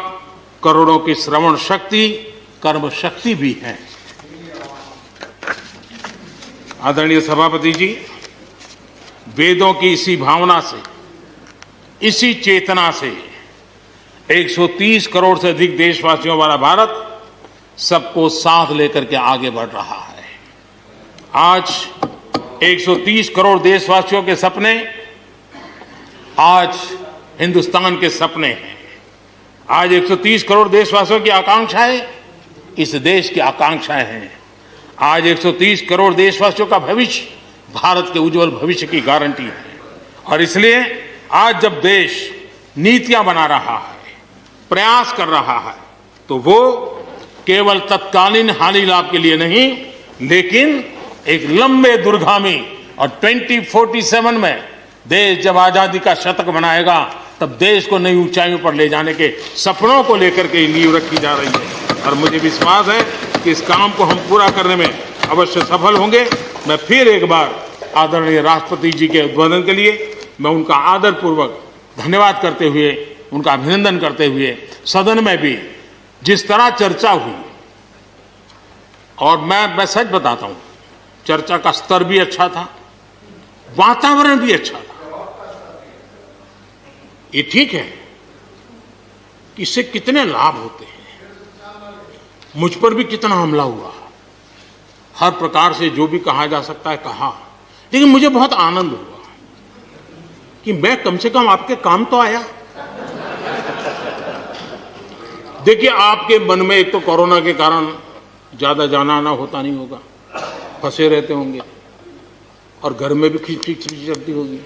करोड़ों की श्रवण शक्ति, कर्म शक्ति भी है। आदरणीय सभापति जी, वेदों की इसी भावना से, इसी चेतना से 130 करोड़ से अधिक देशवासियों वाला भारत सबको साथ लेकर के आगे बढ़ रहा है। आज 130 करोड़ देशवासियों के सपने आज हिंदुस्तान के सपने हैं। आज 130 करोड़ देशवासियों की आकांक्षाएं इस देश की आकांक्षाएं हैं। आज 130 करोड़ देशवासियों का भविष्य भारत के उज्जवल भविष्य की गारंटी है। और इसलिए आज जब देश नीतियां बना रहा है, प्रयास कर रहा है, तो वो केवल तत्कालीन हानि लाभ के लिए नहीं, लेकिन एक लंबे दूरगामी और 2047 में देश जब आजादी का शतक मनाएगा, तब देश को नई ऊंचाइयों पर ले जाने के सपनों को लेकर के नींव रखी जा रही है। और मुझे विश्वास है कि इस काम को हम पूरा करने में अवश्य सफल होंगे। मैं फिर एक बार आदरणीय राष्ट्रपति जी के उद्बोधन के लिए मैं उनका आदरपूर्वक धन्यवाद करते हुए, उनका अभिनंदन करते हुए, सदन में भी जिस तरह चर्चा हुई, और मैं सच बताता हूं, चर्चा का स्तर भी अच्छा था, वातावरण भी अच्छा था। ये ठीक है कि इससे कितने लाभ होते हैं, मुझ पर भी कितना हमला हुआ, हर प्रकार से जो भी कहा जा सकता है कहा, लेकिन मुझे बहुत आनंद हुआ कि मैं कम से कम आपके काम तो आया। देखिए, आपके मन में एक तो कोरोना के कारण ज्यादा जाना आना होता नहीं होगा, फंसे रहते होंगे, और घर में भी खिचखिच चलती होगी।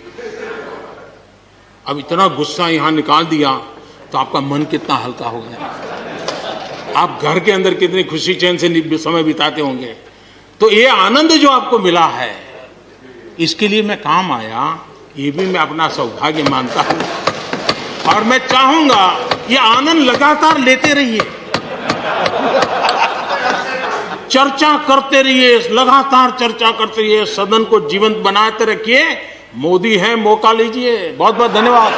अब इतना गुस्सा यहां निकाल दिया तो आपका मन कितना हल्का हो गया। आप घर के अंदर कितनी खुशी चैन से समय बिताते होंगे। तो ये आनंद जो आपको मिला है, इसके लिए मैं काम आया, ये भी मैं अपना सौभाग्य मानता हूं, और मैं चाहूंगा ये आनंद लगातार लेते रहिए, चर्चा करते रहिए, लगातार चर्चा करते रहिए, सदन को जीवंत बनाते रखिए। मोदी है, मौका लीजिए। बहुत बहुत धन्यवाद।